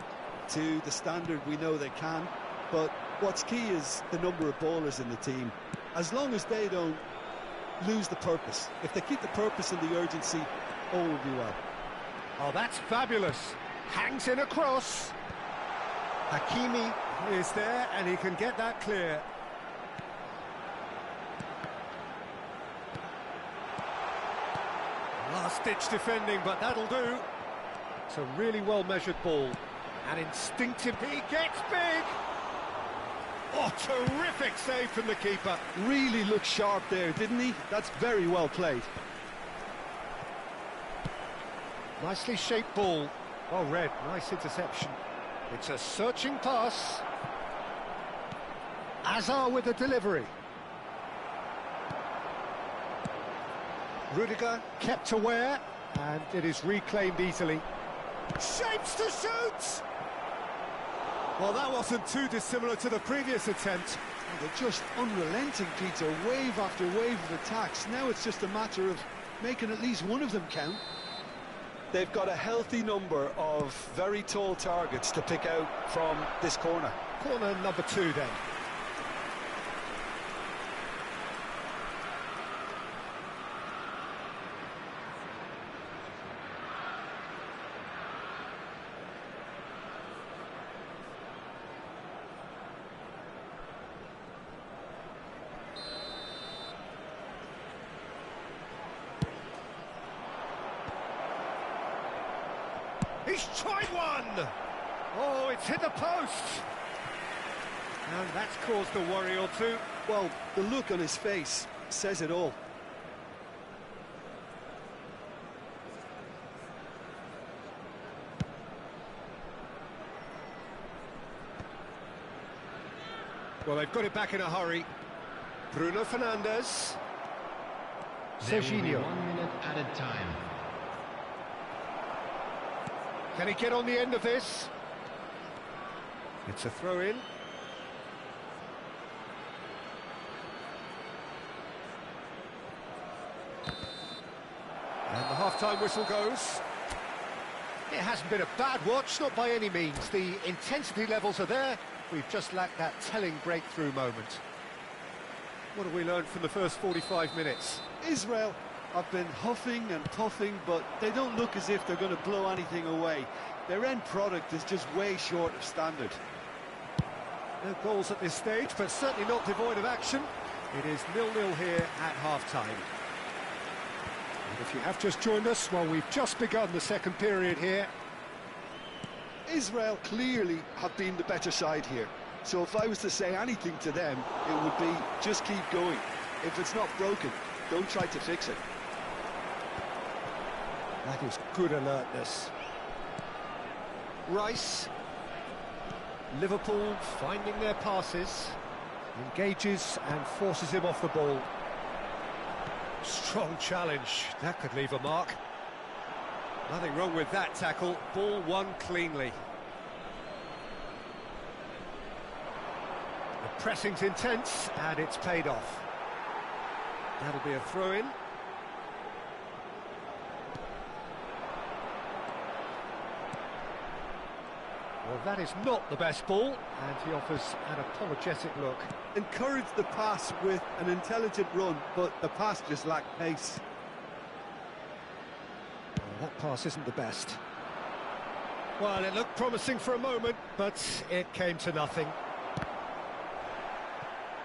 to the standard we know they can. But what's key is the number of ballers in the team. As long as they don't lose the purpose, if they keep the purpose and the urgency, all will be well. Oh, that's fabulous. Hangs in a cross. Hakimi is there and he can get that clear. Last-ditch defending, but that'll do. It's a really well-measured ball. And instinctive, he gets big! Oh, terrific save from the keeper. Really looked sharp there, didn't he? That's very well played. Nicely shaped ball. Oh, Red, nice interception. It's a searching pass. Azar with the delivery. Rudiger kept aware, and it is reclaimed easily. Shapes to shoot! Well, that wasn't too dissimilar to the previous attempt. They're just unrelenting, Peter, wave after wave of attacks. Now it's just a matter of making at least one of them count. They've got a healthy number of very tall targets to pick out from this corner. Corner number 2 then. He's tried one! Oh, it's hit the post! And that's caused a worry or two. Well, the look on his face says it all. Well, they've got it back in a hurry. Bruno Fernandes. There will be Serginho. 1 minute added time. Can he get on the end of this? It's a throw-in. And the half-time whistle goes. It hasn't been a bad watch, not by any means. The intensity levels are there. We've just lacked that telling breakthrough moment. What have we learned from the first 45 minutes? Israel have been huffing and puffing, but they don't look as if they're going to blow anything away. Their end product is just way short of standard. No goals at this stage, but certainly not devoid of action. It is 0-0 here at half-time. And if you have just joined us, well, we've just begun the second period here. Israel clearly have been the better side here. So if I was to say anything to them, it would be just keep going. If it's not broken, don't try to fix it. That is good alertness. Rice. Liverpool finding their passes. Engages and forces him off the ball. Strong challenge. That could leave a mark. Nothing wrong with that tackle. Ball won cleanly. The pressing's intense and it's paid off. That'll be a throw-in. Well, that is not the best ball, and he offers an apologetic look. Encourage the pass with an intelligent run, but the pass just lacked pace. Well, that pass isn't the best. Well, it looked promising for a moment, but it came to nothing.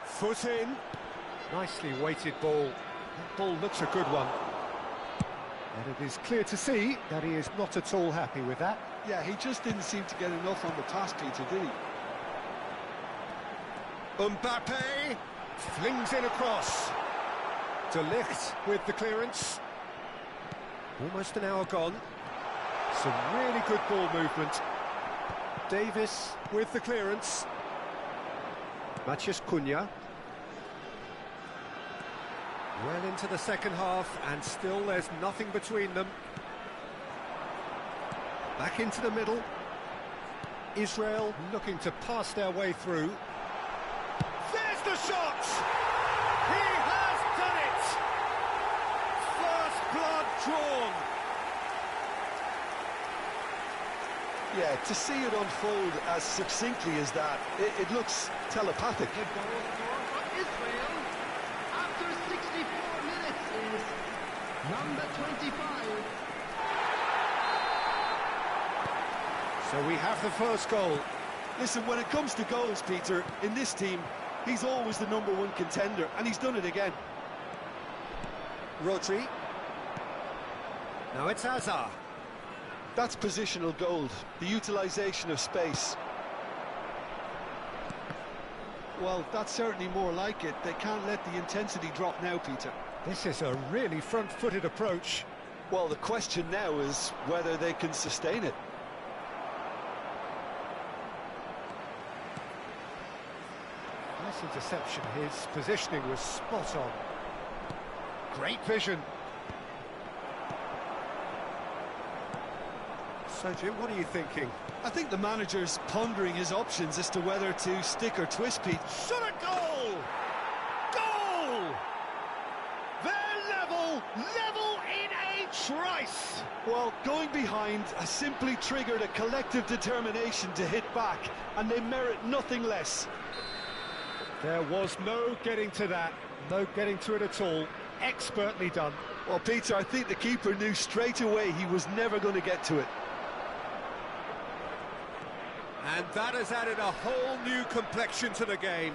Foot in. Nicely weighted ball. That ball looks a good one. And it is clear to see that he is not at all happy with that. Yeah, he just didn't seem to get enough on the pass, Peter, did he? Mbappe flings in across. De Ligt with the clearance. Almost an hour gone. Some really good ball movement. Davis with the clearance. Matheus Cunha. Well into the second half, and still there's nothing between them. Back into the middle. Israel looking to pass their way through. There's the shot! He has done it! First blood drawn. Yeah, to see it unfold as succinctly as that, it looks telepathic. The goal scorer for Israel after 64 minutes is number 25. So we have the first goal. Listen, when it comes to goals, Peter, in this team, he's always the #1 contender, and he's done it again. Rodri. Now it's Hazard. That's positional gold, the utilisation of space. Well, that's certainly more like it. They can't let the intensity drop now, Peter. This is a really front-footed approach. Well, the question now is whether they can sustain it. Nice interception. His positioning was spot on. Great vision. So, Jim, what are you thinking? I think the manager's pondering his options as to whether to stick or twist, Pete. Shot a goal! Well, going behind has simply triggered a collective determination to hit back, and they merit nothing less. There was no getting to that, no getting to it at all. Expertly done. Well, Peter, I think the keeper knew straight away he was never going to get to it. And that has added a whole new complexion to the game.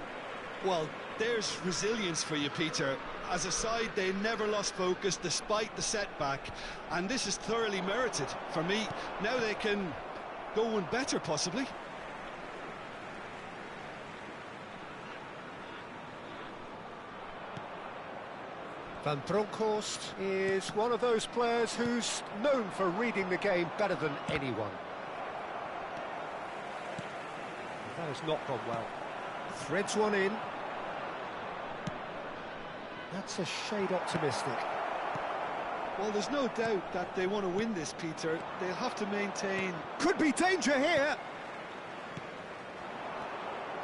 Well, there's resilience for you, Peter. As a side, they never lost focus despite the setback, and this is thoroughly merited. For me, now they can go one better, possibly. Van Bronckhorst is one of those players who's known for reading the game better than anyone. That has not gone well. Threads one in. That's a shade optimistic. Well, there's no doubt that they want to win this, Peter. They'll have to maintain... Could be danger here!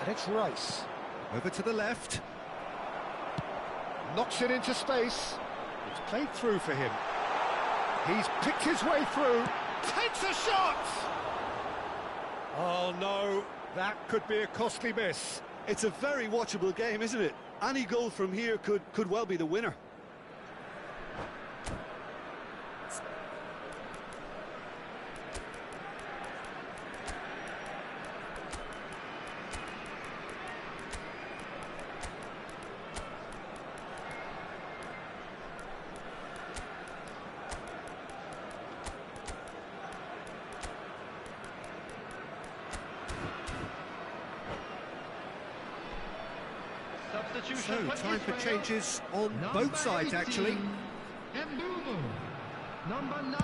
And it's Rice. Over to the left. Knocks it into space. It's played through for him. He's picked his way through. Takes a shot! Oh, no. That could be a costly miss. It's a very watchable game, isn't it? Any goal from here could well be the winner. Substitution So, time for changes on both sides, actually. Mbumo. Number 9,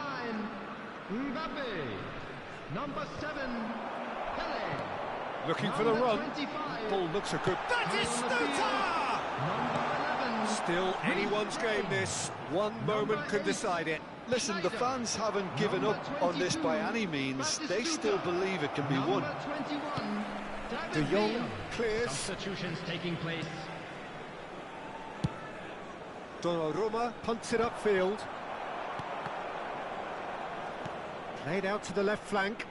Mbappe. Number 7, Pele. Looking for the run. 25, Ball looks a good... That is Stuta! Number 11, Still anyone's game, this. One moment can decide it. Listen, the fans haven't given up on this by any means. They still believe it can be won. number 21, De David Jong Villa. clears. Substitutions taking place. Donnarumma punts it upfield. Played out to the left flank.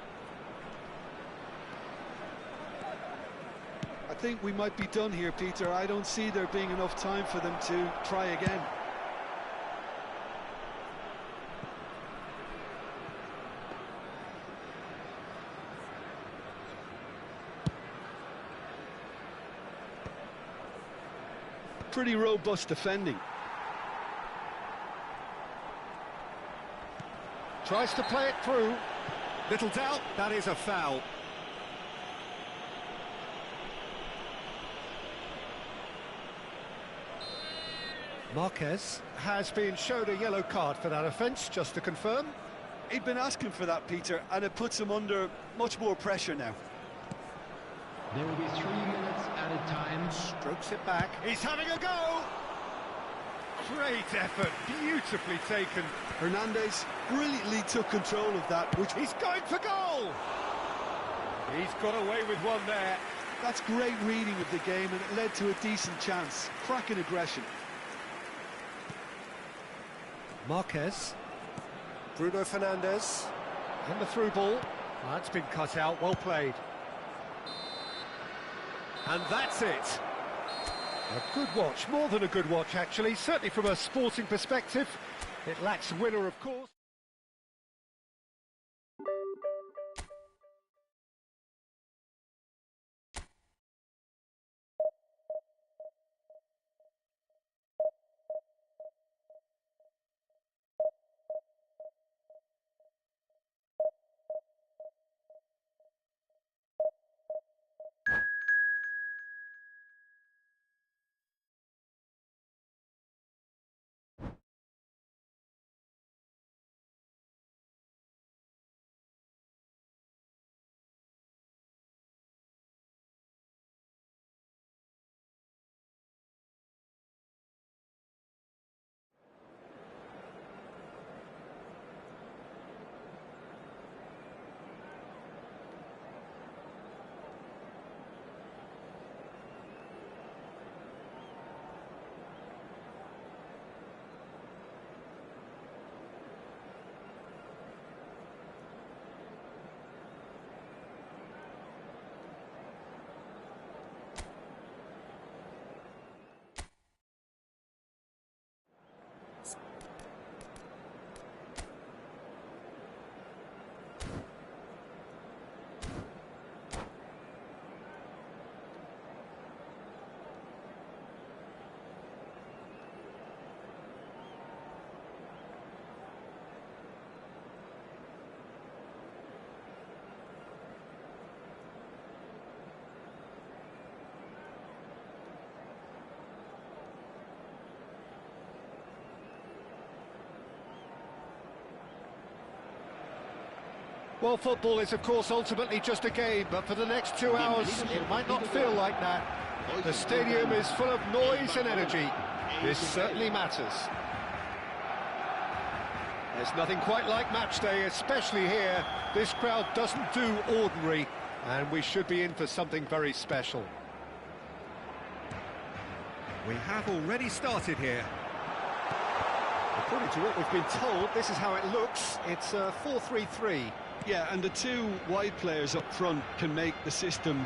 I think we might be done here, Peter. I don't see there being enough time for them to try again. Pretty robust defending. Tries to play it through. Little doubt, that is a foul. Marquez has been shown a yellow card for that offence, just to confirm. He'd been asking for that, Peter, and it puts him under much more pressure now. There will be 3 minutes added time. Strokes it back. He's having a go! Great effort, beautifully taken. Hernandez brilliantly took control of that, which He's going for goal! He's got away with one there. that's great reading of the game, and it led to a decent chance. Cracking aggression. Marquez. Bruno Fernandes. And the through ball. That's been cut out, well played. And that's it. A good watch, more than a good watch actually, certainly from a sporting perspective. It lacks winner, of course. Well, football is, of course, ultimately just a game, but for the next 2 hours, it might not feel like that. The stadium is full of noise and energy. This certainly matters. There's nothing quite like match day, especially here. This crowd doesn't do ordinary, and we should be in for something very special. We have already started here. According to what we've been told, this is how it looks. It's a 4-3-3. Yeah, and the two wide players up front can make the system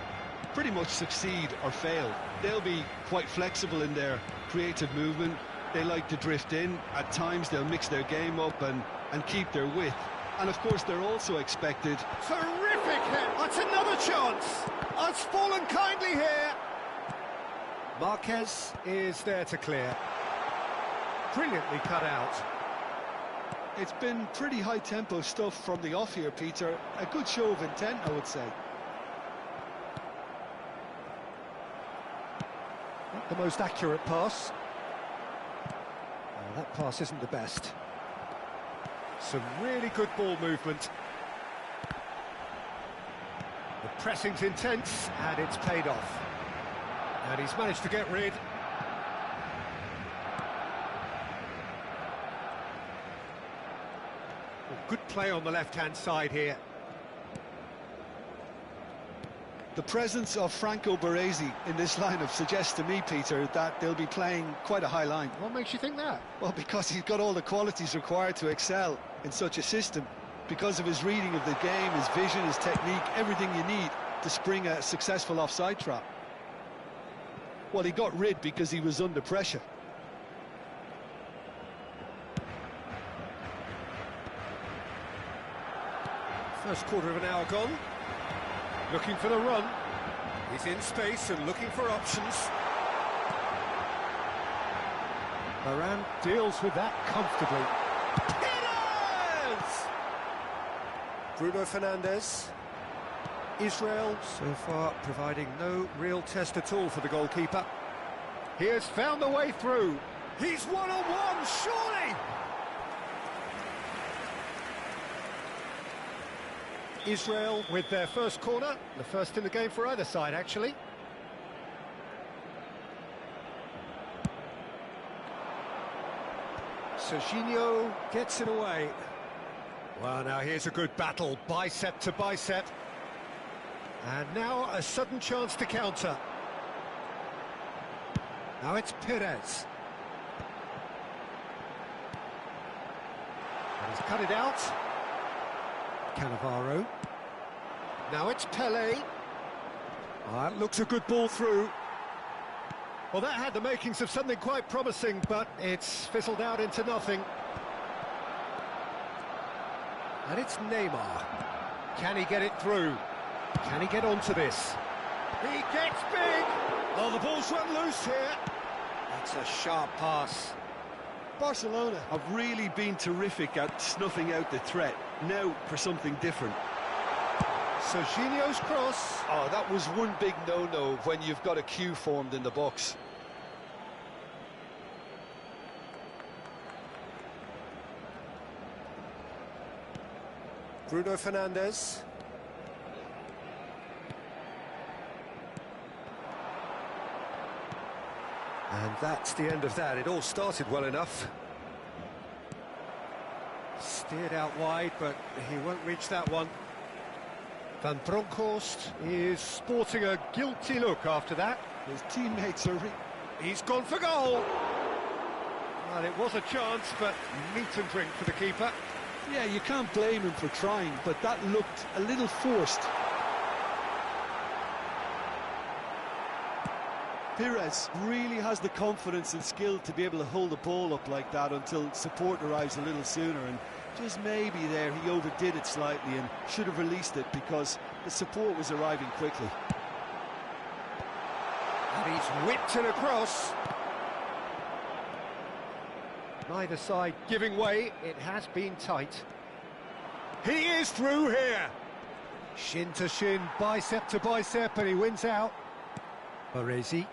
pretty much succeed or fail. They'll be quite flexible in their creative movement. They like to drift in. At times they'll mix their game up and keep their width. And of course they're also expected... Terrific hit! That's another chance! It's fallen kindly here! Marquez is there to clear. Brilliantly cut out. It's been pretty high-tempo stuff from the off here, Peter. A good show of intent, I would say. Not the most accurate pass. That pass isn't the best. Some really good ball movement. The pressing's intense, and it's paid off. And he's managed to get rid. Good play on the left-hand side here. The presence of Franco Baresi in this lineup suggests to me, Peter, that they'll be playing quite a high line. What makes you think that? Well, because he's got all the qualities required to excel in such a system. Because of his reading of the game, his vision, his technique, everything you need to spring a successful offside trap. Well, he got rid because he was under pressure. First quarter of an hour gone. Looking for the run. He's in space and looking for options. Varane deals with that comfortably. It is! Bruno Fernandes. Israel so far providing no real test at all for the goalkeeper. He has found the way through. He's one-on-one, surely! Israel with their first corner, the first in the game for either side, actually. Serginho gets it away. Well, now here's a good battle, bicep to bicep. And now a sudden chance to counter. Now it's Perez. And he's cut it out. Cannavaro. Now it's Pele. That looks a good ball through. Well, that had the makings of something quite promising, but it's fizzled out into nothing. And it's Neymar. Can he get it through? Can he get onto this? He gets big! Oh, the ball's run loose here. That's a sharp pass. Barcelona have really been terrific at snuffing out the threat. Now for something different. Serginho's cross. Oh, that was one big no-no when you've got a queue formed in the box. Bruno Fernandes. And that's the end of that. It all started well enough. Steered out wide, but he won't reach that one. Van Bronckhorst is sporting a guilty look after that. His teammates are... He's gone for goal! Well, it was a chance, but meat and drink for the keeper. Yeah, you can't blame him for trying, but that looked a little forced. Perez really has the confidence and skill to be able to hold the ball up like that until support arrives a little sooner, and just maybe there he overdid it slightly and should have released it because the support was arriving quickly. And he's whipped it across. Neither side giving way. It has been tight. He is through here. Shin to shin, bicep to bicep, and he wins out. Baresi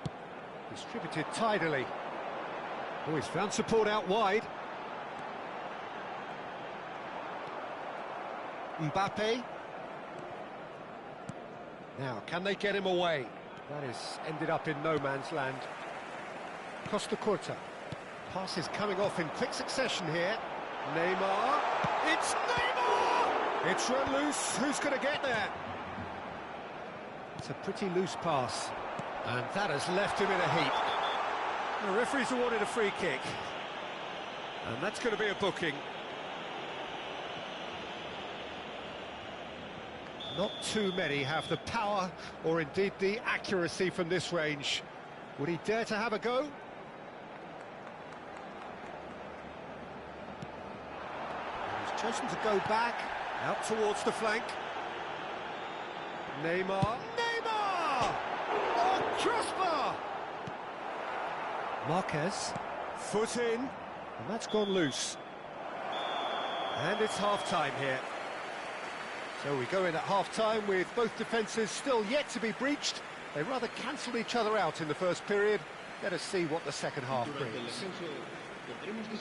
distributed tidily. Oh, he's found support out wide. Mbappe. Now, can they get him away? That is ended up in no man's land. Costa Curta. Pass is coming off in quick succession here. Neymar. It's Neymar! It's run loose. Who's going to get there? It's a pretty loose pass. And that has left him in a heap. The referee's awarded a free kick. And that's going to be a booking. Not too many have the power or indeed the accuracy from this range. Would he dare to have a go? He's chosen to go back, out towards the flank. Neymar. Neymar! Oh, crossbar! Marquez. Foot in. And that's gone loose. And it's half-time here. So we go in at half-time with both defences still yet to be breached. They rather cancelled each other out in the first period. Let us see what the second half brings.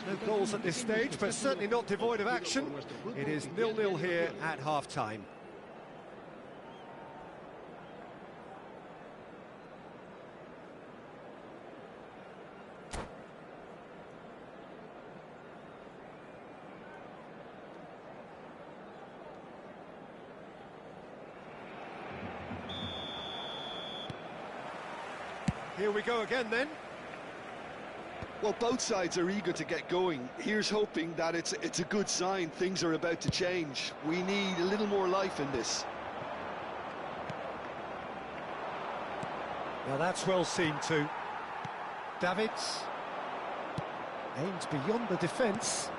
No goals at this stage, but certainly not devoid of action. It is 0-0 here at half-time. Here we go again then. Well, both sides are eager to get going. Here's hoping that it's a good sign. Things are about to change. We need a little more life in this. Now that's well seen too. Davids aims beyond the defence.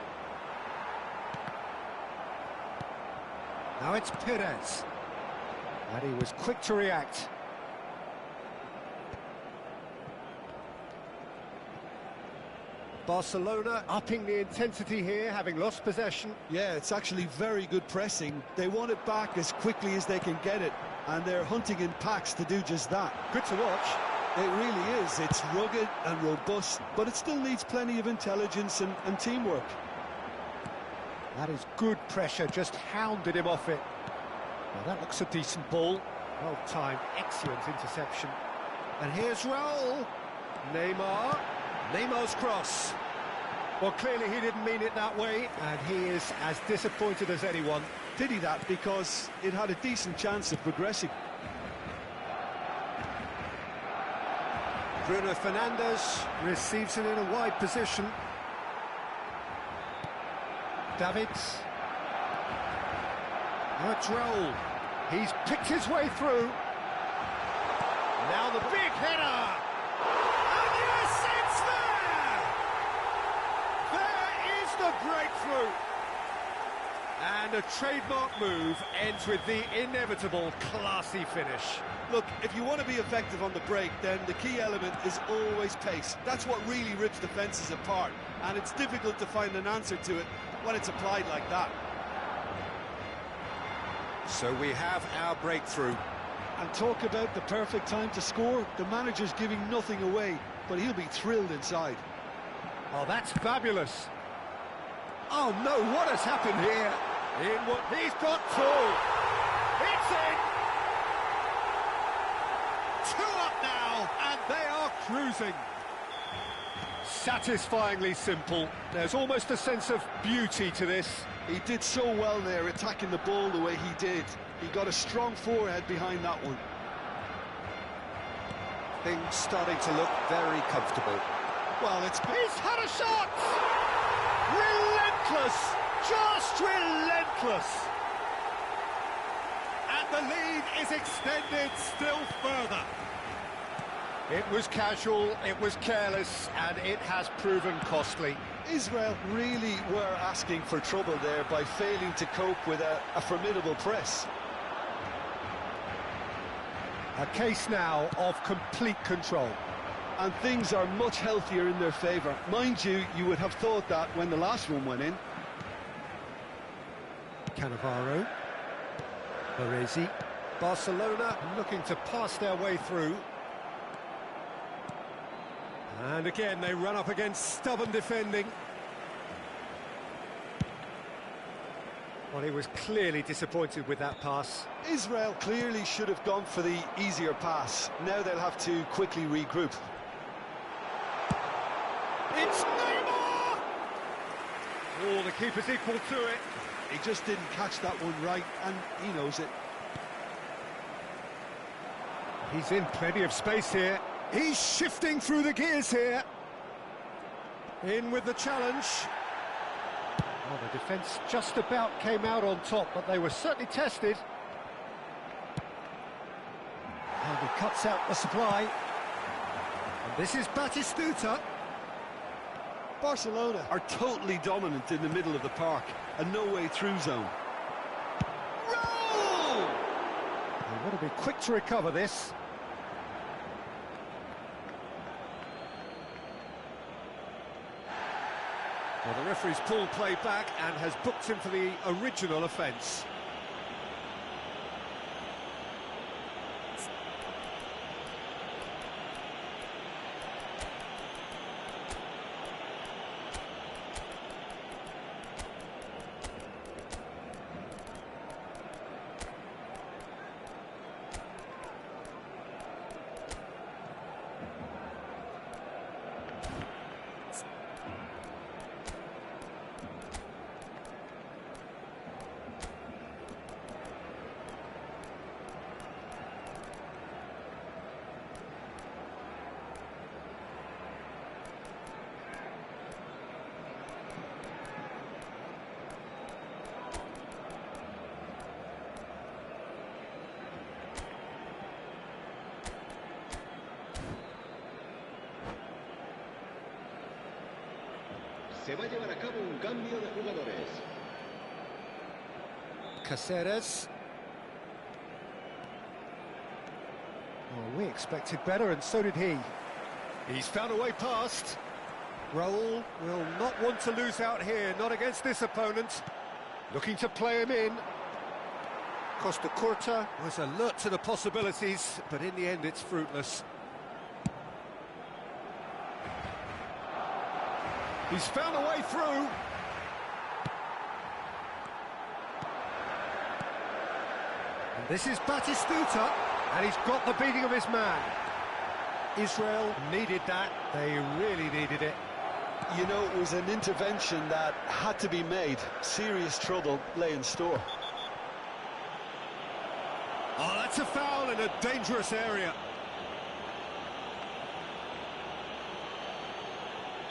Now it's Perez. And he was quick to react. Barcelona upping the intensity here, having lost possession. Yeah, it's actually very good pressing. They want it back as quickly as they can get it, and they're hunting in packs to do just that. Good to watch. It really is. It's rugged and robust, but it still needs plenty of intelligence and teamwork. That is good pressure, just hounded him off it. Well, that looks a decent ball. Well timed, excellent interception. And here's Raul. Neymar. Neymar's cross. Well, clearly he didn't mean it that way, and he is as disappointed as anyone. Did he that? Because it had a decent chance of progressing. Bruno Fernandes receives it in a wide position. Davids. Now it's Raul. He's picked his way through. Now the big header! And yes, it's there! There is the breakthrough! And a trademark move ends with the inevitable classy finish. Look, if you want to be effective on the break, then the key element is always pace. That's what really rips defences apart, and it's difficult to find an answer to it when it's applied like that. So we have our breakthrough. And talk about the perfect time to score. The manager's giving nothing away, but he'll be thrilled inside. Oh, that's fabulous. Oh no, what has happened here? He's got two. It's in. 2 up now, and they are cruising. Satisfyingly simple. There's almost a sense of beauty to this. He did so well there, attacking the ball the way he did. He got a strong forehead behind that one. Things starting to look very comfortable. Well, He's had a shot! Relentless! Just relentless! And the lead is extended still further. It was casual, it was careless, and it has proven costly. Israel really were asking for trouble there by failing to cope with a formidable press. A case now of complete control. And things are much healthier in their favour. Mind you, you would have thought that when the last one went in. Cannavaro. Baresi. Barcelona looking to pass their way through. And again, they run up against stubborn defending. Well, he was clearly disappointed with that pass. Israel clearly should have gone for the easier pass. Now they'll have to quickly regroup. It's Neymar! Oh, the keeper's equal to it. He just didn't catch that one right, and he knows it. He's in plenty of space here. He's shifting through the gears here. In with the challenge. Well, the defence just about came out on top, but they were certainly tested. And he cuts out the supply. And this is Batistuta. Barcelona are totally dominant in the middle of the park, and no way through zone. Roll! They want to be quick to recover this. Well, the referee's pulled play back and has booked him for the original offence. Se va a llevar a cabo un cambio de jugadores. Caceres. Well, we expected better, and so did he. He's found a way past. Raul will not want to lose out here, not against this opponent. Looking to play him in. Costa Curta was alert to the possibilities, but in the end it's fruitless. He's found a way through. And this is Batistuta, and he's got the beating of his man. Israel needed that. They really needed it. You know, it was an intervention that had to be made. Serious trouble lay in store. Oh, that's a foul in a dangerous area.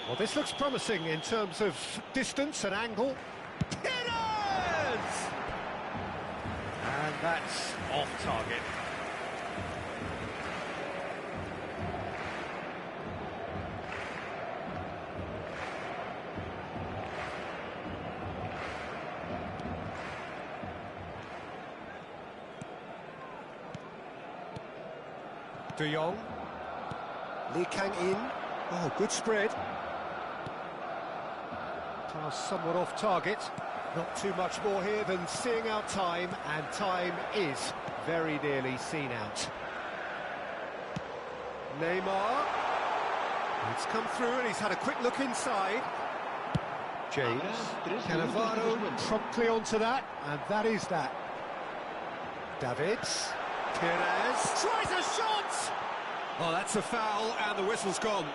Well, this looks promising in terms of distance and angle. Pires! And that's off target. De Jong. Lee Kang in. Oh, good spread. Pass somewhat off target. Not too much more here than seeing out time, and time is very nearly seen out. Neymar. It's come through and he's had a quick look inside. James Cannavaro promptly onto that, and that is that. Davids. Perez tries a shot! Oh, that's a foul, and the whistle's gone.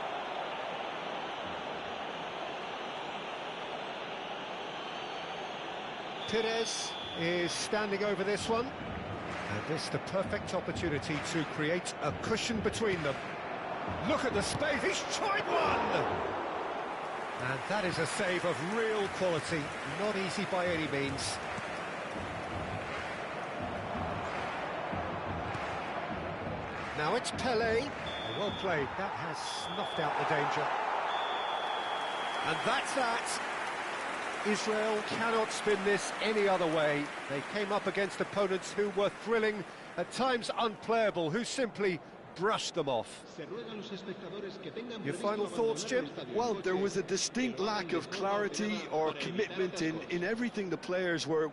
Perez is standing over this one, and this the perfect opportunity to create a cushion between them. Look at the space, he's tried one! And that is a save of real quality, not easy by any means. Now it's Pelé. Well played, that has snuffed out the danger. And that's that. Israel cannot spin this any other way. They came up against opponents who were thrilling, at times unplayable, who simply brushed them off. Your final thoughts, Jim? Well, there was a distinct lack of clarity or commitment in everything the players were